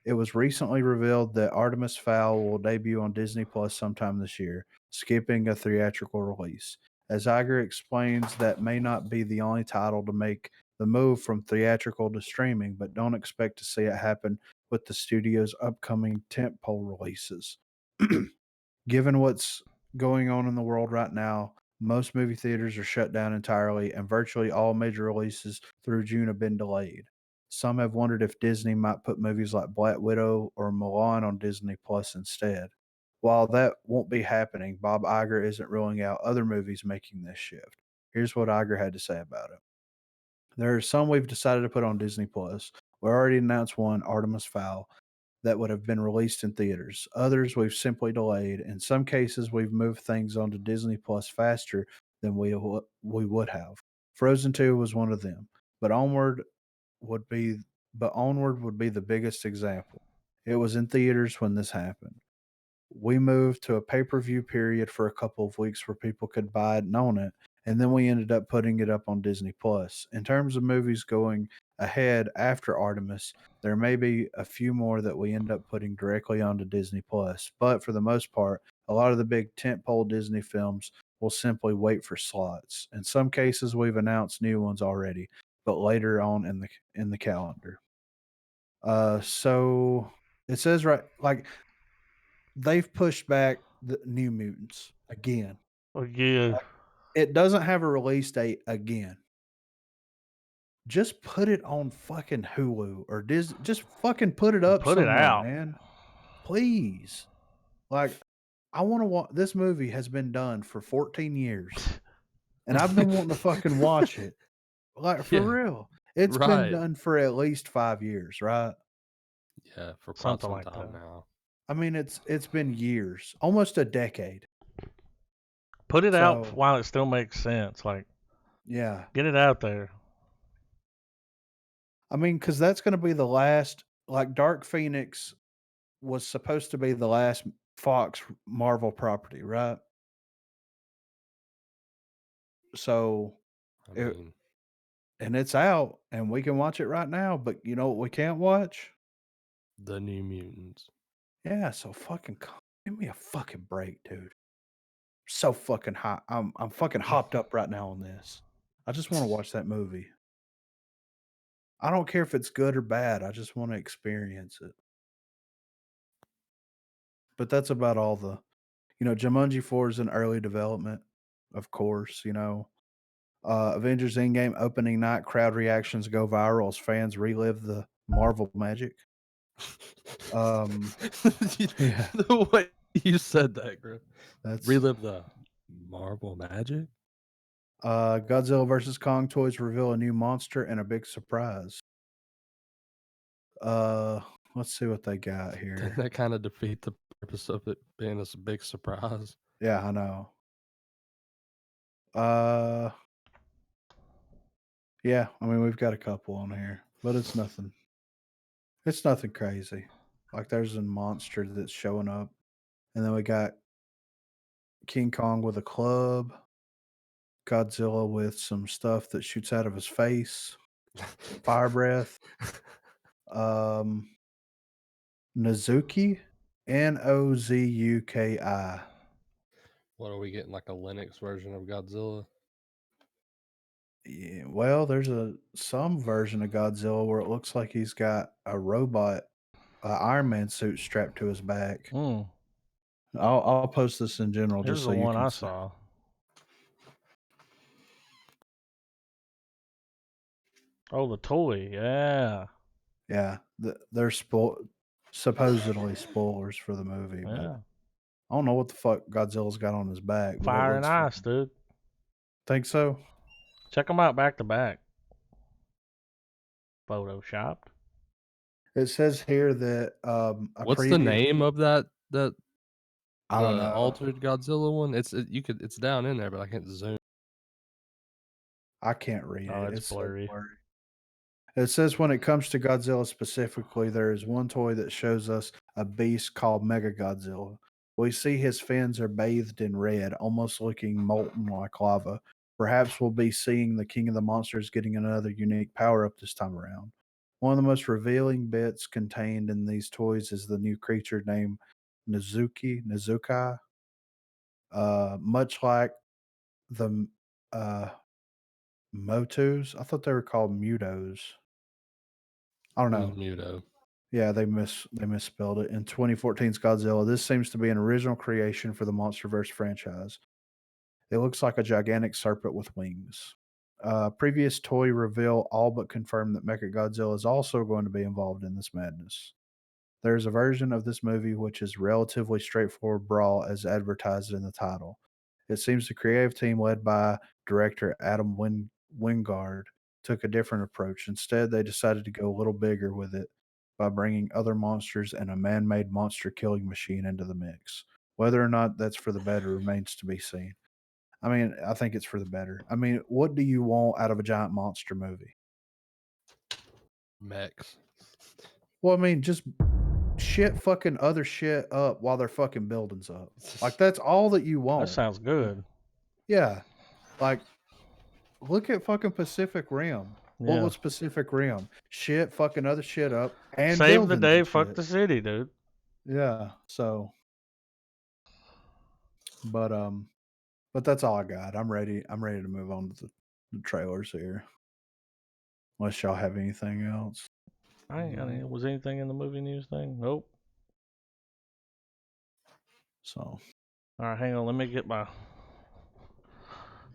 it was recently revealed that Artemis Fowl will debut on Disney Plus sometime this year, skipping a theatrical release. As Iger explains, that may not be the only title to make the move from theatrical to streaming, but don't expect to see it happen with the studio's upcoming tentpole releases. Given what's going on in the world right now, most movie theaters are shut down entirely, and virtually all major releases through June have been delayed. Some have wondered if Disney might put movies like Black Widow or Mulan on Disney Plus instead. While that won't be happening, Bob Iger isn't ruling out other movies making this shift. Here's what Iger had to say about it. There are some we've decided to put on Disney Plus. We already announced one, Artemis Fowl, that would have been released in theaters. Others we've simply delayed. In some cases, we've moved things onto Disney Plus faster than we would have. Frozen 2 was one of them, but would be Onward would be the biggest example. It was in theaters when this happened. We moved to a pay-per-view period for a couple of weeks where people could buy it and own it, and then we ended up putting it up on Disney Plus. In terms of movies going ahead after Artemis, there may be a few more that we end up putting directly onto Disney Plus, but for the most part, a lot of the big tentpole Disney films will simply wait for slots. In some cases, we've announced new ones already, but later on in the calendar. So it says right like they've pushed back the New Mutants again. Again. It doesn't have a release date again. Just put it on fucking Hulu or Disney. Just fucking put it up Put it somewhere, out. man. Please. Like, I want to watch. This movie has been done for 14 years, and I've been wanting to fucking watch it. Like, for Yeah, real. It's been right. done for at least 5 years, right? Yeah, for quite Something some like time that. now. I mean, it's been years, almost a decade. Put it out So, while it still makes sense. Like, yeah. get it out there. I mean, because that's going to be the last. Like, Dark Phoenix was supposed to be the last Fox Marvel property, right? So, I it, mean, and it's out, and we can watch it right now. But you know what we can't watch? the New Mutants. Yeah. So fucking give me a fucking break, dude. So fucking hot. I'm fucking hopped up right now on this. I just want to watch that movie. I don't care if it's good or bad. I just want to experience it. But that's about all the, Jumanji 4 is in early development, of course, Avengers Endgame opening night crowd reactions go viral as fans relive the Marvel magic. Yeah, The way you said that, Griff. that's Relive the Marvel magic. Godzilla vs Kong toys reveal a new monster and a big surprise. Let's see what they got Didn't here. that kind of defeat the purpose of it being a big surprise? Yeah, I know. Uh, yeah, I mean we've got a couple on here, but it's nothing. It's nothing crazy. Like there's a monster that's showing up, and then we got King Kong with a club, Godzilla with some stuff that shoots out of his face, fire breath. Um, Nozuki, Nozuki. What are we getting? Like a Linux version of Godzilla? Yeah, well, there's some version of Godzilla where it looks like he's got a robot, Iron Man suit strapped to his back. Mm. I'll post this in general Here's just the so you one can I see. saw. Oh, the toy. Yeah. Yeah, they're supposedly spoilers for the movie, but Yeah. I don't know what the fuck Godzilla's got on his back. But it Fire and looks ice, fun. dude. Think so? Check them out back to back. Photoshopped. It says here that a What's the preview. name of that I don't the know. altered Godzilla one? It's down in there, but I can't zoom. I can't read Oh, it. it's It's so blurry. blurry. It says when it comes to Godzilla specifically, there is one toy that shows us a beast called Mega Godzilla. We see his fins are bathed in red, almost looking molten like lava. Perhaps we'll be seeing the King of the Monsters getting another unique power up this time around. One of the most revealing bits contained in these toys is the new creature named Nizuka. Much like the uh, Motus. I thought they were called Mutos. I don't know. Muto. Yeah, they misspelled it. In 2014's Godzilla, this seems to be an original creation for the MonsterVerse franchise. It looks like a gigantic serpent with wings. Previous toy reveal all but confirmed that Mechagodzilla is also going to be involved in this madness. There's a version of this movie which is relatively straightforward brawl as advertised in the title. It seems the creative team led by director Adam Wingard took a different approach. Instead, they decided to go a little bigger with it by bringing other monsters and a man-made monster killing machine into the mix. Whether or not that's for the better remains to be seen. I mean, I think it's for the better. I mean, what do you want out of a giant monster movie? Mechs. Well, I mean, just shit fucking other shit up while they're fucking buildings up. Like that's all that you That want. sounds good. Yeah. Like look at fucking Pacific Rim. What Yeah. was Pacific Rim? Shit fucking other shit up and Save the buildings day, and fuck shit. the city, dude. Yeah. So but that's all I got. I'm ready to move on to the trailers here. Unless y'all have anything else. Was anything in the movie news thing? Nope. So All right, hang on. Let me get my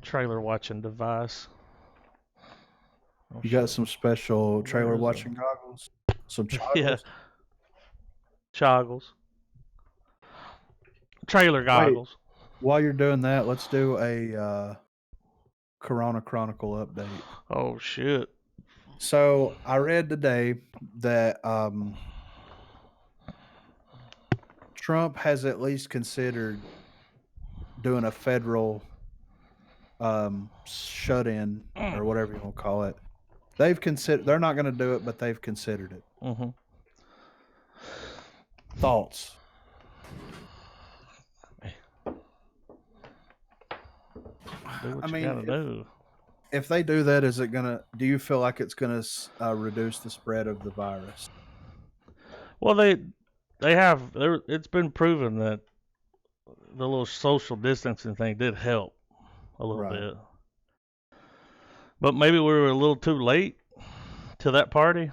trailer watching device. Oh, you got shit. some special Where trailer is it? watching goggles? Some Yeah. choggles? Choggles. Trailer goggles. While you're doing that, let's do a Corona Chronicle update. Oh shit. So I read today that Trump has at least considered doing a federal shut-in or whatever you want to call it. They're not going to do it, but they've considered it. Mm-hmm. Thoughts? Do what I you mean, gotta do. if they do that, do you feel like it's gonna reduce the spread of the virus? Well, it's been proven that the little social distancing thing did help a little Right. bit. But maybe we were a little too late to that party.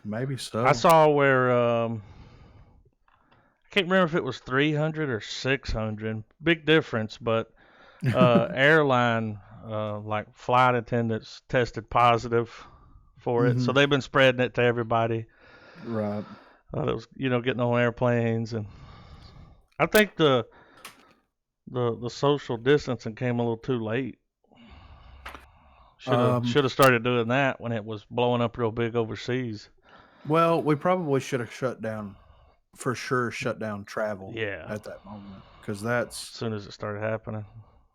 Maybe so. I saw where I can't remember if it was 300 or 600. Big difference, but airline like flight attendants tested positive for it, so Mhm. they've been spreading it to everybody. Right. That was getting on airplanes, and I think the social distancing came a little too late. Should have started doing that when it was blowing up real big overseas. Well, we probably should have shut down travel Yeah, at that moment because as that's soon as it started happening.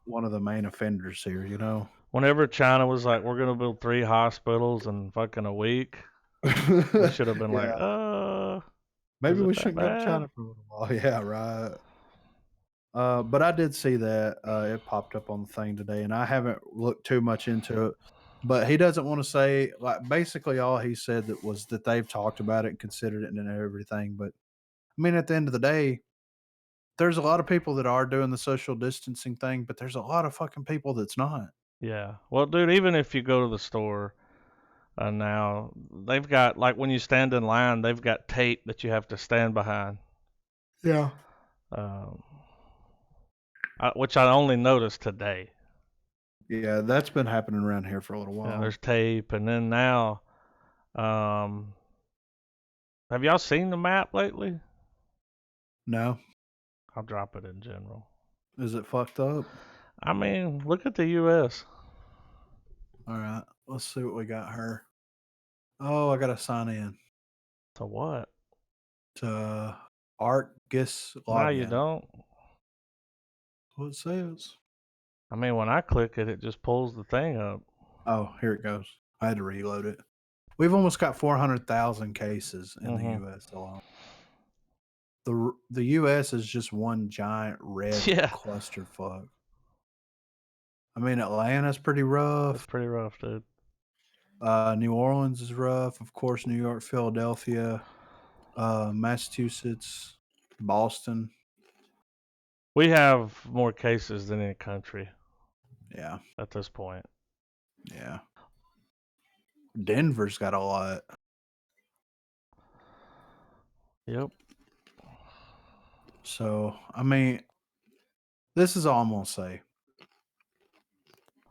one of the main offenders here, you know. Whenever China was like, "We're gonna build 3 hospitals in fucking a week," we should have been like, Yeah. Maybe is it we that shouldn't go to bad? China for a little while. Yeah, right. But I did see that it popped up on the thing today, and I haven't looked too much into it. But he doesn't want to say like basically all he said that was that they've talked about it and considered it and everything. But I mean, at the end of the day, there's a lot of people that are doing the social distancing thing, but there's a lot of fucking people that's not. Yeah. Well, dude, even if you go to the store now, they've got like when you stand in line, they've got tape that you have to stand behind. Yeah. Which I only noticed today. Yeah, that's been happening around here for a little while. Yeah, there's tape, and then now, have y'all seen the map lately? No. I'll drop it in general. Is it fucked up? I mean, look at the U.S. All right. Let's see what we got here. Oh, I got to sign in To what? to ArcGIS login. No, you don't. What it says. I mean, when I click it, it just pulls the thing up. Oh, here it goes. I had to reload it. We've almost got 400,000 cases in the U.S. alone. The U.S. is just one giant red clusterfuck. I mean, Atlanta's pretty It's rough. pretty rough, dude. New Orleans is rough. Of course, New York, Philadelphia, Massachusetts, Boston. We have more cases than any country Yeah, at this point. yeah. Denver's got a lot. Yep. So, I mean, this is all I'm gonna say.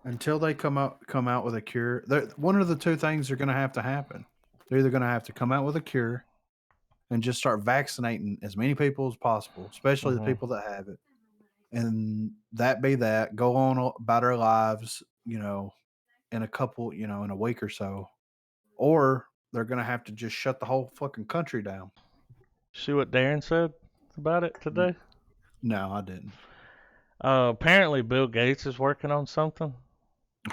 Until they come out with a cure, one of the two things are gonna have to happen. They're either gonna have to come out with a cure and just start vaccinating as many people as possible, especially the Mhm. people that have it, and that be that. Go on about our lives, in a couple, in a week or so, or they're gonna have to just shut the whole fucking country down. See what Darren said about it today? No, I didn't. Apparently Bill Gates is working on something,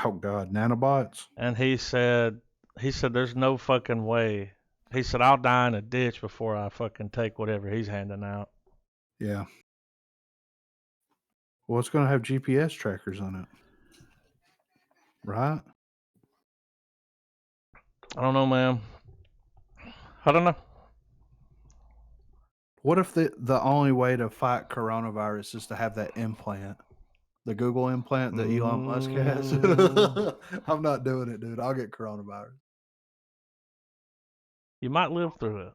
Oh God, nanobots. and he said there's no fucking way. He said I'll die in a ditch before I fucking take whatever he's handing out. Yeah. Well, it's gonna have GPS trackers on it, right? I don't know, man. I don't know. What if the only way to fight coronavirus is to have that implant, the Google implant that Elon Musk has? I'm not doing it, dude. I'll get coronavirus. You might live through it.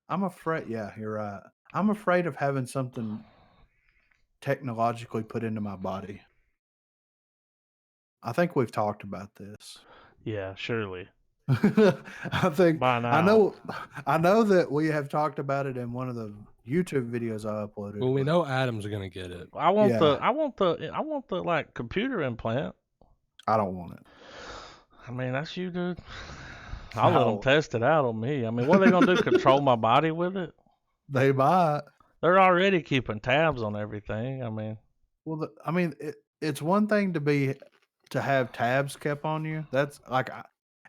I'm afraid. Yeah, you're right. I'm afraid of having something technologically put into my body. I think we've talked about this. Yeah, surely. I think By now. I know that we have talked about it in one of the YouTube videos I uploaded. Well, we but- know Adam's gonna get it. I want Yeah. the like computer implant. I don't want it. I mean, that's you, dude. I'll let them No. test it out on me. I mean, what are they gonna do? Control my body with it? They might. They're already keeping tabs on everything. I mean, Well, it's one thing to have tabs kept on you. That's like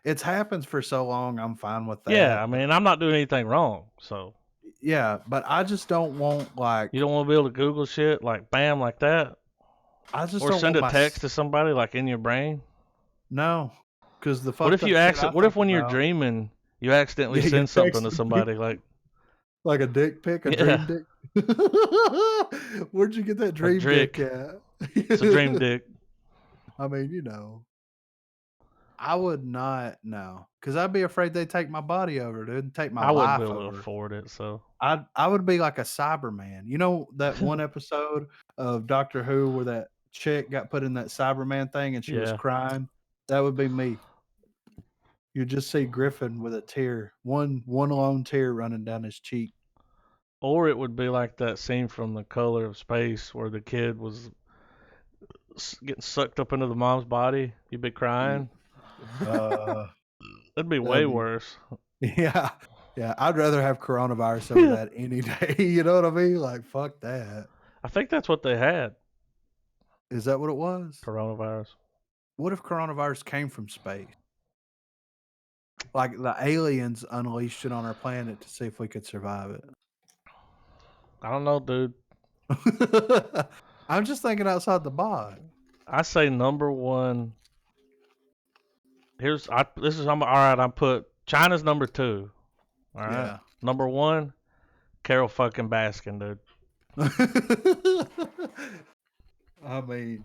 it's happens for so long. I'm fine with that. yeah. I mean, I'm not doing anything wrong, so yeah, but I just don't want like you don't want to be able to Google shit like bam like that, I just or don't send want a my text to somebody like in your brain. No, because the What if you what if when you're dreaming? dreaming you accidentally Yeah, you send something text to the somebody like like a dick pic, a Yeah. dream dick. Where'd you get that dream dick. dick at? it's a dream dick? I mean, I would not know because I'd be afraid they'd take my body over, dude, and take my I wouldn't life be able to over. afford it, so I would be like a Cyberman. You know that one episode of Doctor Who where that chick got put in that Cyberman thing and she was Yeah. crying? That would be me. You just see Griffin with a tear, one lone tear running down his cheek. or it would be like that scene from The Color of Space where the kid was getting sucked up into the mom's body. You'd be crying. Uh, That'd be that'd way be- worse. yeah, yeah. I'd rather have coronavirus over that any day. You know what I mean? Like, fuck that. I think that's what they had, Is that what it was? coronavirus. What if coronavirus came from space? Like the aliens unleashed it on our planet to see if we could survive I don't know, dude. it. I'm just thinking outside the box. I say number one. All right. I put China's number 2. All right. Yeah. Number 1, Carol fucking Baskin, dude. I mean,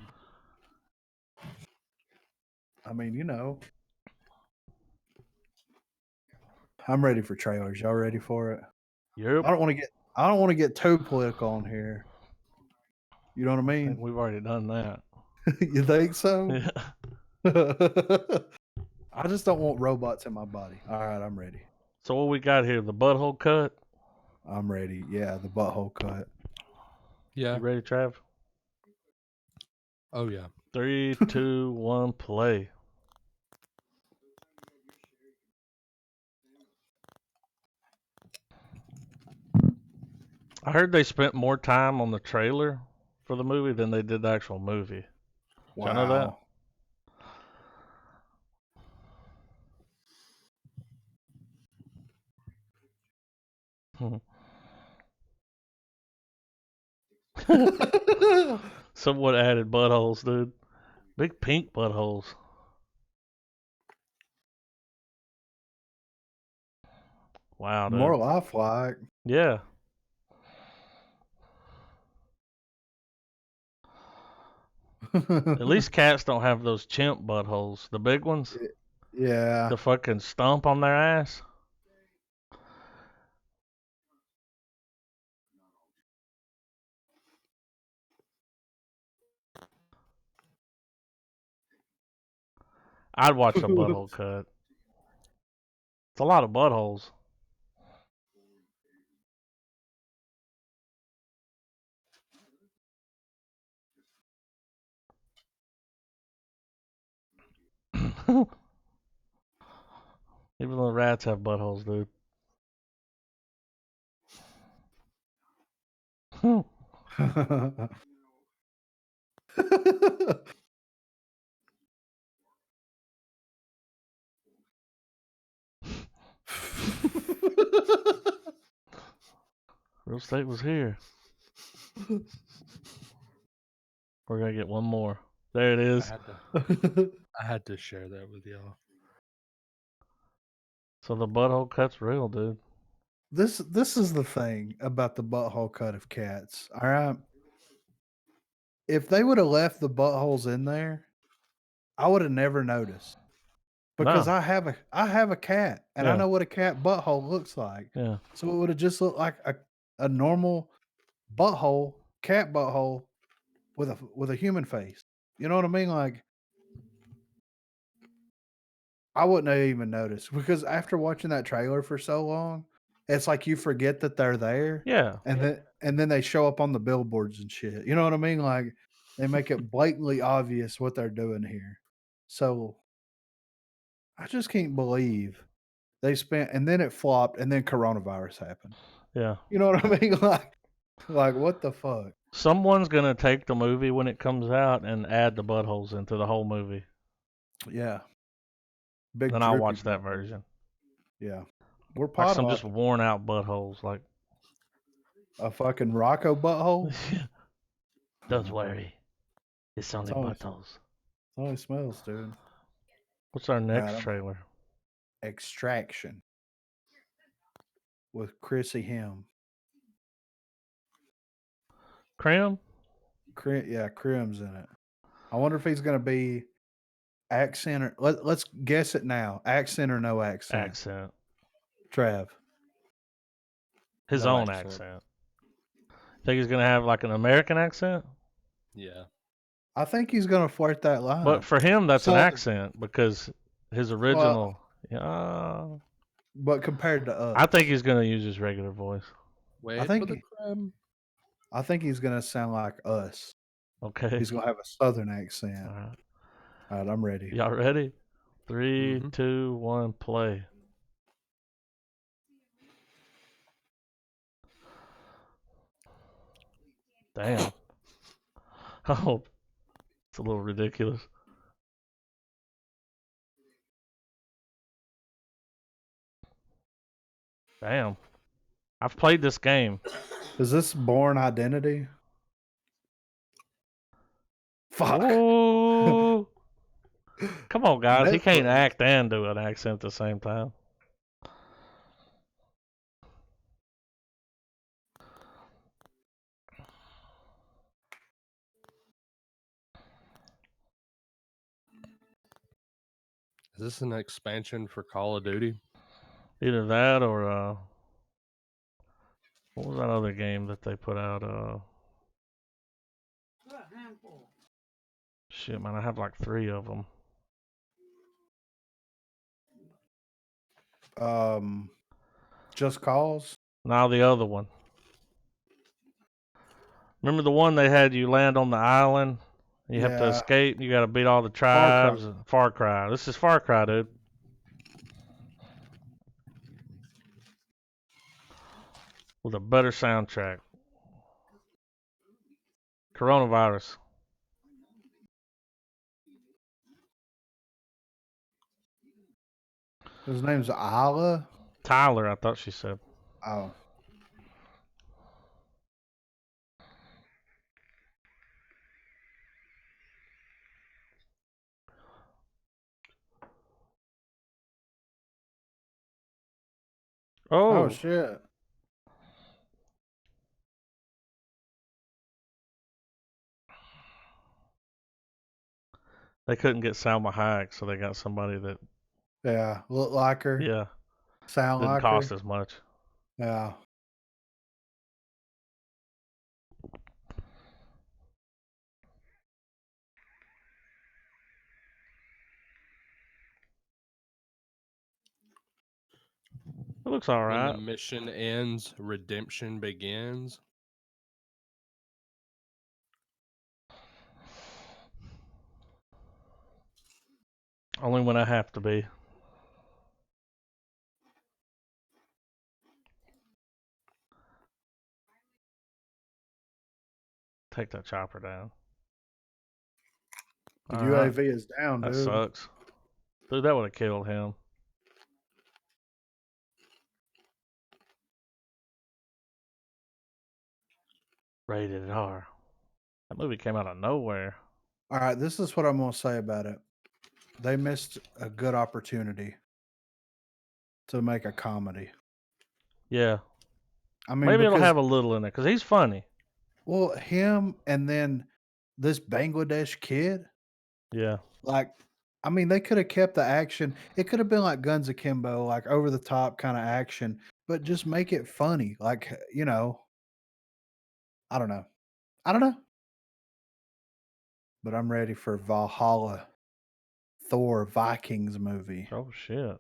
I'm ready for trailers. Y'all ready for it? Yep. I don't want to get too political on here. You know what I I think mean? we've already done that. You think so? Yeah. I just don't want robots in my body. All right, I'm ready. So what we got here? The butthole cut. I'm ready. Yeah, the butthole cut. Yeah. You ready, Trav? Oh yeah. 3, 2, 1, play. I heard they spent more time on the trailer for the movie than they did the actual movie. Did y'all know that? Wow. Somewhat added buttholes, dude. Big pink buttholes. Wow, dude. More lifelike. Yeah. At least cats don't have those chimp buttholes. The big ones. Yeah. The fucking stump on their ass. I'd watch a butthole cut. It's a lot of buttholes. Even the rats have buttholes, dude. Real estate was here. We're gonna get one more. There it is. I had to share that with y'all. So the butthole cut's real, dude. This is the thing about the butthole cut of cats. All right. If they would have left the buttholes in there, I would have never noticed. Because No. I have a cat and I Yeah. know what a cat butthole looks like. Yeah. So it would have just looked like a normal butthole, cat butthole with a human face. You know what I mean? Like I wouldn't have even noticed because after watching that trailer for so long, it's like you forget that they're there. Yeah. And then they show up on the billboards and shit. You know what I mean? Like they make it blatantly obvious what they're doing here. So I just can't believe they spent and then it flopped and then coronavirus happened. Yeah. You know what I mean? Like what the fuck? Someone's gonna take the movie when it comes out and add the buttholes into the whole movie. Yeah. Big Then I'll drippy watch that butthole. version. Yeah. We're Like pot some just off worn out buttholes. Like, a fucking Rocco butthole. don't worry, it's It's only only, buttholes. only smells, dude. What's our next Adam. trailer? Extraction with Chrissy Him. Crim? Yeah, Crim's in it. I wonder if he's going to be accent or let's guess it now. Accent or no accent? Accent. Trav. His No own accent. accent. Think he's gonna have like an American accent? Yeah. I think he's going to flirt that line. But for him, that's an So- accent because his original. But compared to us, I think he's gonna use his regular voice. Wait think for the he- creme. I think he's going to sound like us. Okay. He's going to have a southern accent. All right. All right, I'm ready. Y'all ready? 3, Mhm. 2, 1, play. Damn. Oh, it's a little ridiculous. Damn. I've played this game. Is this Born Identity? Fuck. Ooh. Come on, guys. He can't Netflix. act and do an accent at the same time. Is this an expansion for Call of Duty? Either that or what was that other game that they put out? Shit, man, I have like 3 of them. Just Cause. Now the other one. Remember the one they had you land on the island? You have to Yeah. escape. You got to beat all the Cry. tribes. Far Cry. This is Far Cry, dude. With a better soundtrack. Coronavirus. His name's Isla. Tyler, I thought she said. Oh. Oh shit. They couldn't get Salma Hayek, so they got somebody that, Yeah. Look like her. yeah, Sound didn't like cost her. as much. Yeah. It looks all When the right. mission ends, redemption begins. Only when I have to be. Take that chopper down. The All right. UAV is down, That dude. sucks. Dude, that would have killed him. Rated R. That movie came out of nowhere. All right, this is what I'm gonna say about it. They missed a good opportunity to make a comedy. Yeah. I mean, Maybe it'll because have a little in it because he's funny. well, him and then this Bangladesh kid, Yeah. like, I mean, they could have kept the action. It could have been like Guns Akimbo, like over the top kind of action, but just make it funny. Like, I don't know. I don't know. But I'm ready for Valhalla, Thor, Vikings movie. Oh, shit.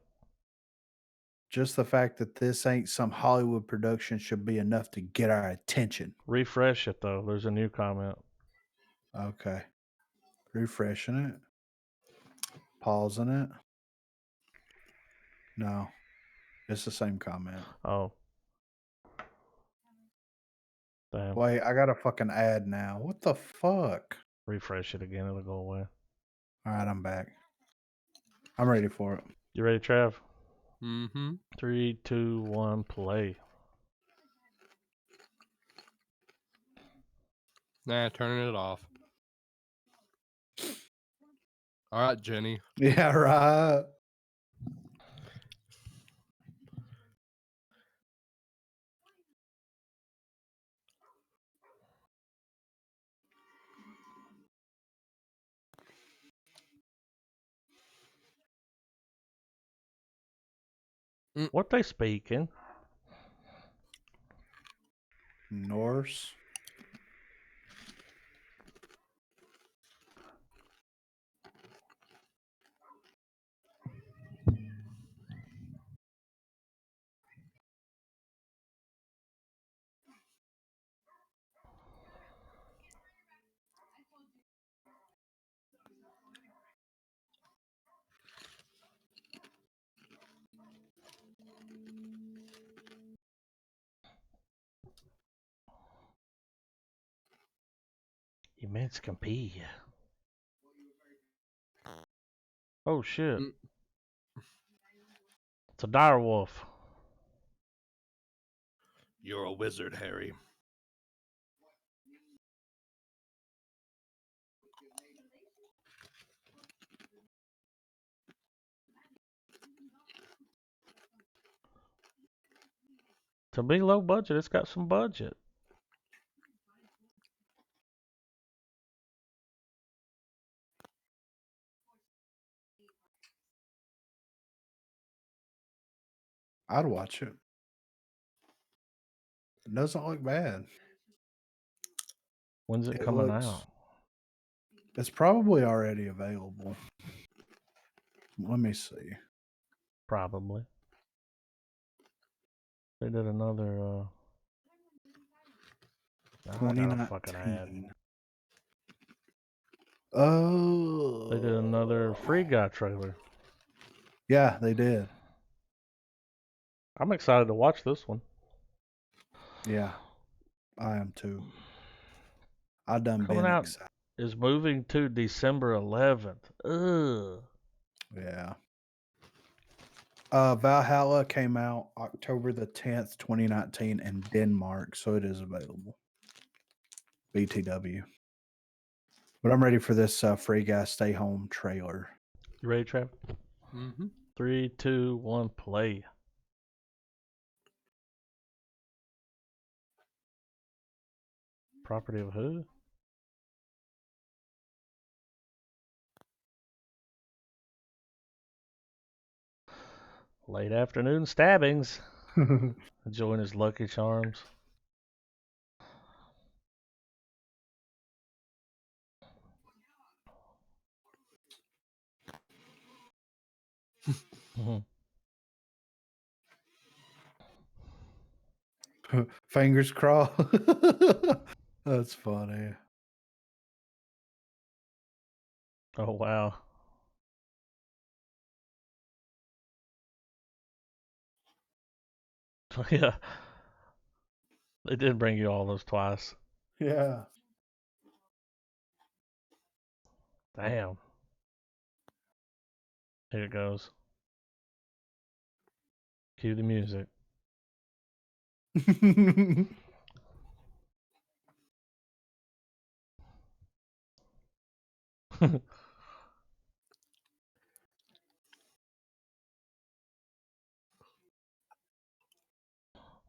Just the fact that this ain't some Hollywood production should be enough to get our attention. Refresh it, though. There's a new comment. Okay. Refreshing it. Pausing it. No. It's the same comment. Oh. Damn. Wait, I got a fucking ad now. What the fuck? Refresh it again. It'll go away. All right, I'm back. I'm ready for it. You ready, Trav? Mm-hmm. 3, 2, 1, play. Nah, turning it off. All right, Jenny. Yeah, right. What they speaking? Norse. Immense compete. Oh, shit. Mm. It's a dire wolf. You're a wizard, Harry. To be low budget, it's got some budget. I'd watch it. It doesn't look bad. When's it It coming looks- out? It's probably already available. Let me see. Probably. They did another. I got a fucking ad. 2019. Oh. They did another Free Guy trailer. Yeah, they did. I'm excited to watch this one. Yeah, I am too. I done Coming been out excited. is moving to December 11th. Ugh. Yeah. Valhalla came out October the 10th, 2019 in Denmark, so it is available. BTW. But I'm ready for this Free Guy Stay Home trailer. You ready, Trav? Mm-hmm. 3, 2, 1, play. Property of who? Late afternoon stabbings. Enjoying his Lucky Charms. Mhm. Fingers crossed. That's funny. Oh wow. Yeah. They did bring you all those twice. Yeah. Damn. Here it goes. Cue the music.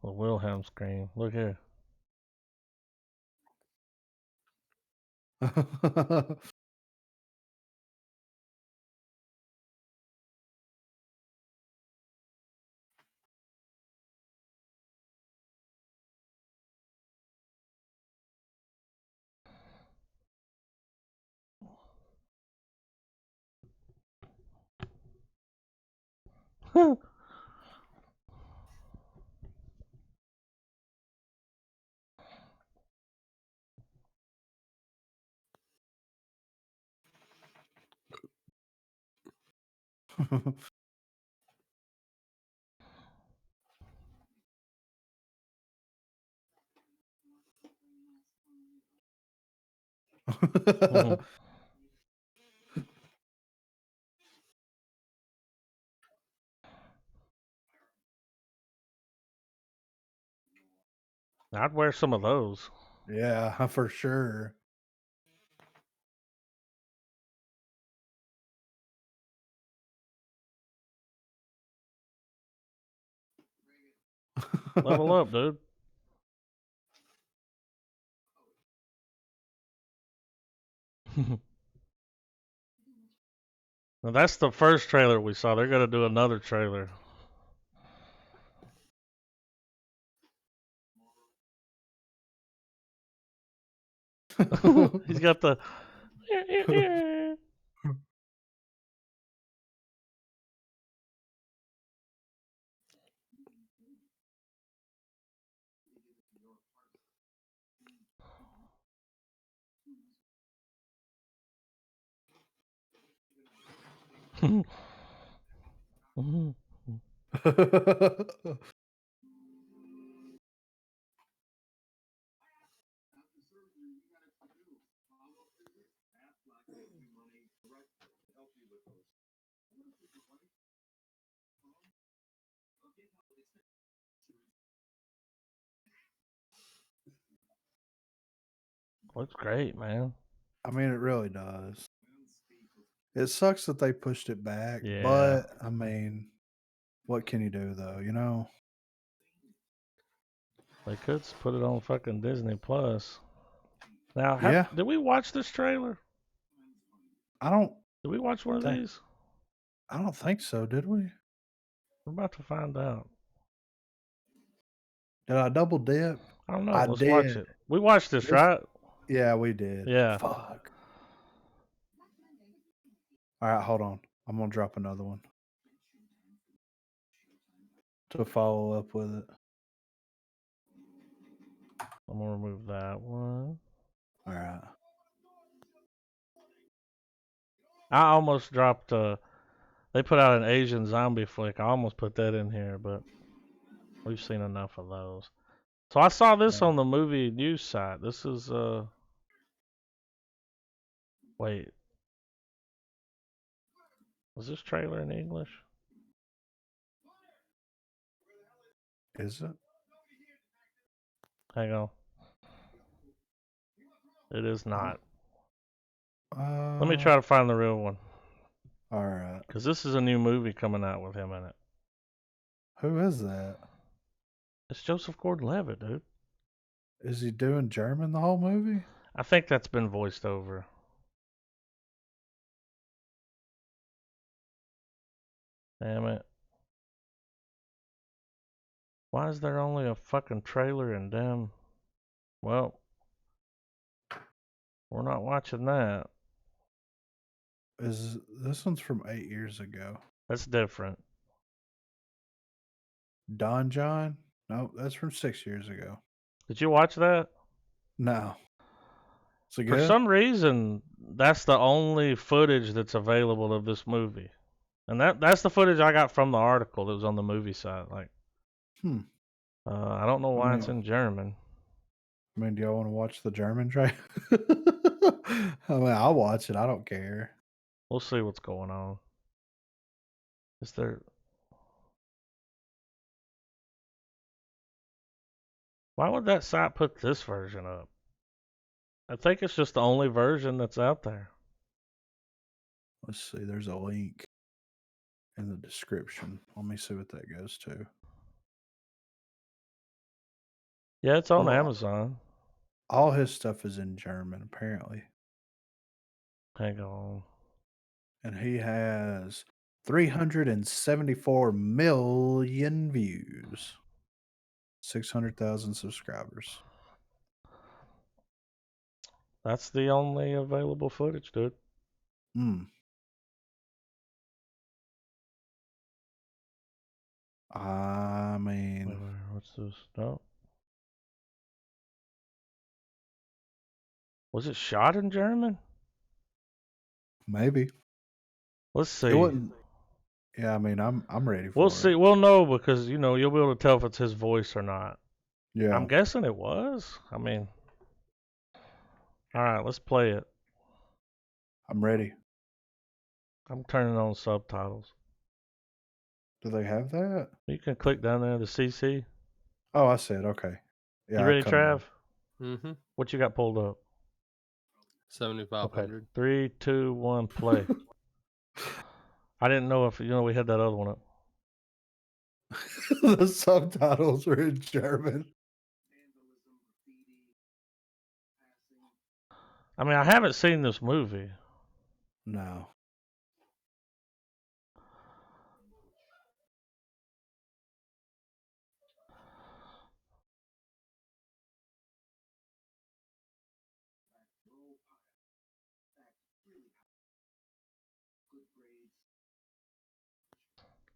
The Wilhelm scream. Look here. Mhm. I'd wear some of those. Yeah, for sure. Level up, dude. Now that's the first trailer we saw. They're gonna do another trailer. He's got the. Looks great, man. I mean, it really does. It sucks that they pushed it back, Yeah. but I mean, what can you do though? You know? They could put it on fucking Disney Plus. Now, Yeah. did we watch this trailer? I don't Did we watch one of think these? I don't think so, did we? We're about to find out. Did I double dip? I don't know. I Let's watch did. it. We watched this, This- right? Yeah, we did. Yeah. Fuck. All right, hold on. I'm gonna drop another one to follow up with it. I'm gonna remove that one. All right. I almost dropped. They put out an Asian zombie flick. I almost put that in here, but we've seen enough of those. So I saw this Yeah. on the movie news site. This is wait. Was this trailer in English? Is it? Hang on. It is not. Let me Uh, try to find the real one. All right. Because this is a new movie coming out with him in it. Who is that? It's Joseph Gordon-Levitt, dude. Is he doing German the whole movie? I think that's been voiced over. Damn it. Why is there only a fucking trailer and damn... Well, we're not watching that. Is this one's from 8 years ago? That's different. Don John? Nope, that's from 6 years ago. Did you watch that? No. Is it For good? some reason, that's the only footage that's available of this movie. And that's the footage I got from the article that was on the movie site. Like, I don't know why it's in German. I mean, do y'all want to watch the German trailer? I mean, I'll watch it. I don't care. We'll see what's going on. Is there... Why would that site put this version up? I think it's just the only version that's out there. Let's see. There's a link in the description. Let me see what that goes to. Yeah, it's on Oh. Amazon. All his stuff is in German, apparently. Hang on. And he has 374 million views, 600,000 subscribers. That's the only available footage, dude. I mean, Wait, what's this? No. Was it shot in German? maybe. Let's see. It wouldn't. Yeah, I mean, I'm ready for We'll it. see. We'll know because you'll be able to tell if it's his voice or not. Yeah, I'm guessing it was. I mean, all right, let's play it. I'm ready. I'm turning on subtitles. Do they have that? You can click down there to CC. Oh, I see it. Okay. Yeah, You I ready, cut 'em Trav? off. Mm-hmm. What you got pulled up? 7,500. 3, 2, 1, play. I didn't know if we had that other one up. The subtitles were in German. I mean, I haven't seen this movie. No.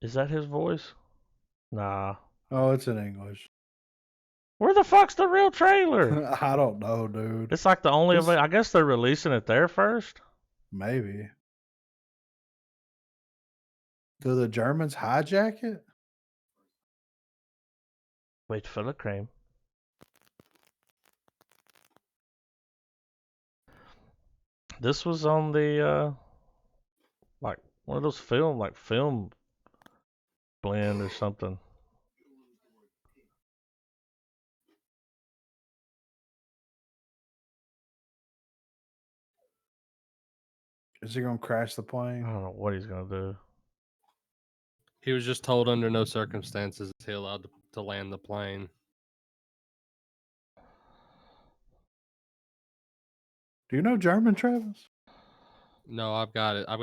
Is that his voice? Nah. Oh, it's in English. Where the fuck's the real trailer? I don't know, dude. It's like the only I guess they're releasing it there first. Maybe. Do the Germans hijack it? Wait for the cream. This was on the like one of those film blend or something. Is he gonna crash the I plane? don't know what he's gonna do. He was just told under no circumstances is he allowed to land the plane. Do you know German, Travis? No, I've got it. I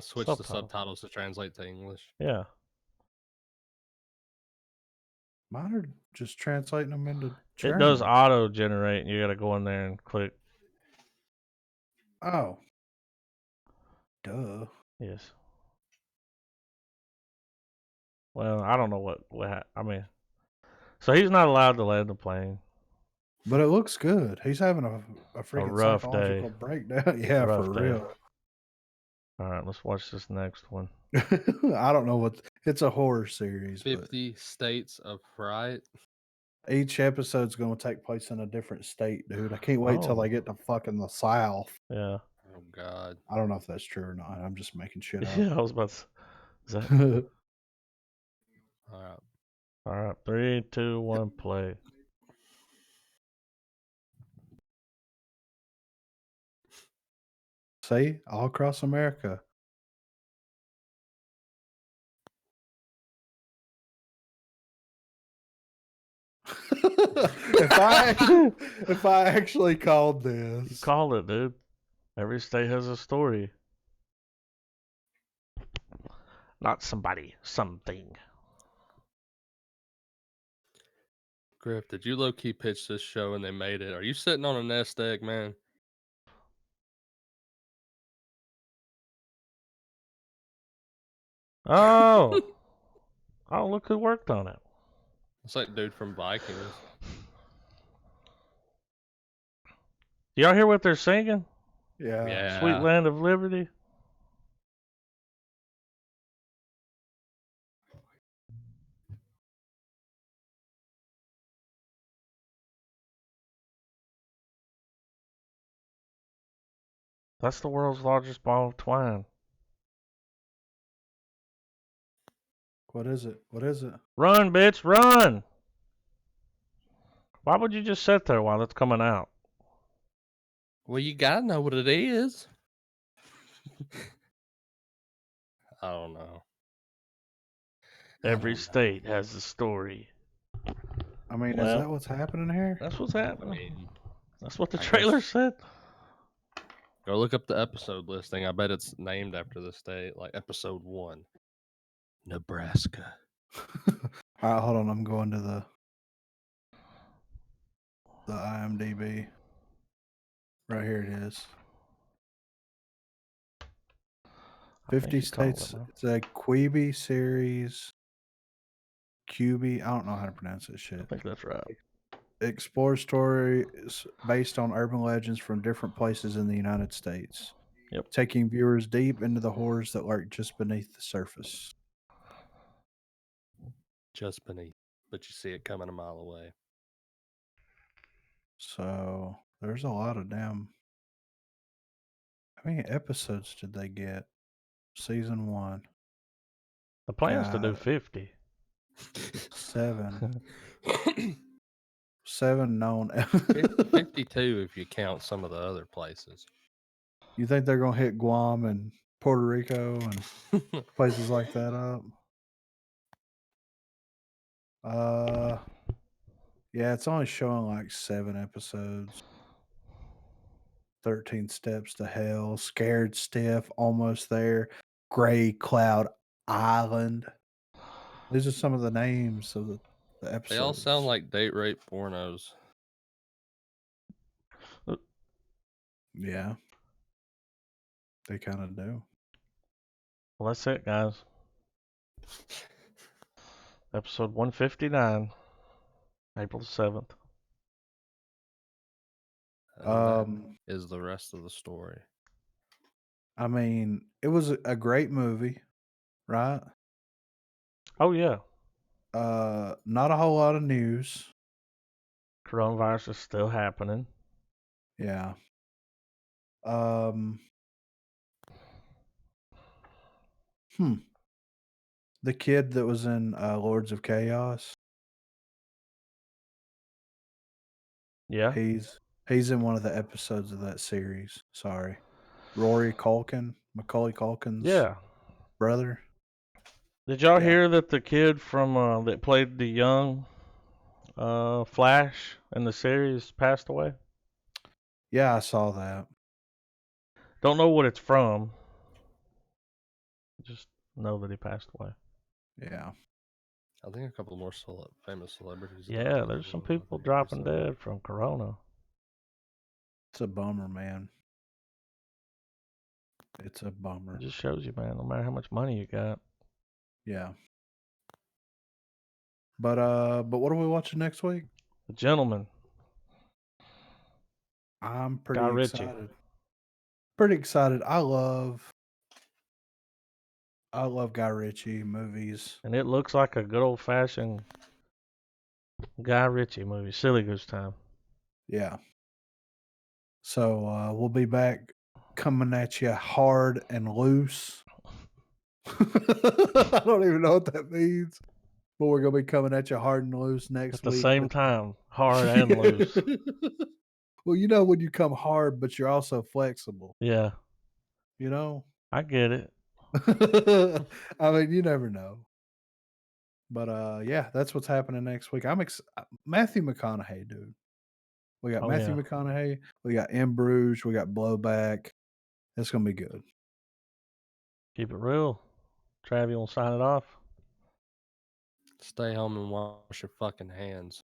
switched the Subtitles. subtitles to translate to English. Yeah. Mine are just translating them into German. It does auto generate, and you gotta go in there and click. Oh. Duh. Yes. Well, I don't know what I mean. So he's not allowed to land the plane. But it looks good. He's having a freaking rough psychological day. breakdown. Yeah, Rough for day. real. All right, let's watch this next one. I don't know what it's a horror series. 50 states of fright. But each episode's going to take place in a different state, dude. I can't wait till Oh. they get to fucking the South. Yeah. Oh God. I don't know if that's true or not. I'm just making shit up. Yeah, I was about to. Is that? All right. All right, 3, 2, 1, play. See, all across America. if I actually called You this, call it, dude. Every state has a story. Not somebody, something. Griff, did you low key pitch this show and they made it? Are you sitting on a nest egg, man? Oh. Oh, look who worked on it. It's like dude from Vikings. Y'all hear what they're singing? yeah. Yeah. Sweet Land of Liberty. That's the world's largest ball of twine. What is it? What is it? Run, bitch, run! Why would you just sit there while it's coming out? Well, you gotta know what it is. I don't know. Every state has a story. I mean, is Well- that what's happening here? That's what's I happening. mean, That's what the I trailer guess- said. go look up the episode listing. I bet it's named after the state, like episode 1. Nebraska. All right, hold on. I'm going to the IMDb. Right here it is. I think 50 you called it, states. man. It's a Quibi series. QB. I don't know how to pronounce this I shit. think that's right. Explores stories based on urban legends from different places in the United States. Yep. Taking viewers deep into the horrors that lurk just beneath the surface. Just beneath. But you see it coming a mile away. So there's a lot of damn. How many episodes did they get? Season 1. The plan's to do God. 50. 7. 7 known. 52 if you count some of the other places. You think they're gonna hit Guam and Puerto Rico and places like that up? Yeah, it's only showing like 7 episodes. 13 Steps to Hell, Scared Stiff, Almost There, Gray Cloud Island. These are some of the names of the episodes. They all sound like date rape pornos. Yeah. They kind of do. Well, that's it, guys. Episode 159, April the 7th. And that Um, is the rest of the story. I mean, it was a great movie, right? Oh, yeah. Not a whole lot of news. Coronavirus is still happening. Yeah. Um. The kid that was in Lords of Chaos, Yeah. he's in one of the episodes of that series. Sorry, Rory Culkin, Macaulay Culkin's Yeah. brother. Did y'all Yeah. hear that the kid from that played the young Flash in the series passed away? Yeah, I saw that. Don't know what it's from. Just know that he passed away. Yeah. I think a couple more famous celebrities. Yeah, died there's as some well, I people think, dropping recently. dead from Corona. It's a bummer, man. It's a It bummer. just shows you, man, no matter how much money you got. Yeah. But what are we watching next week? The Gentleman. I'm pretty Guy Ritchie. excited. Pretty excited. I love Guy Ritchie movies. And it looks like a good old fashioned Guy Ritchie movie. Silly Goose Time. Yeah. So we'll be back coming at you hard and loose. I don't even know what that means. But we're gonna be coming at you hard and loose next At the week. same time, hard and loose. Well, you know when you come hard, but you're also flexible. Yeah, You know? I get it. I mean, you never know. But yeah, that's what's happening next week. Matthew McConaughey, dude. We got Oh Matthew yeah. McConaughey. We got In Bruges. We got Blowback. It's gonna be good. Keep it real. Trav, you want to sign it off? Stay home and wash your fucking hands.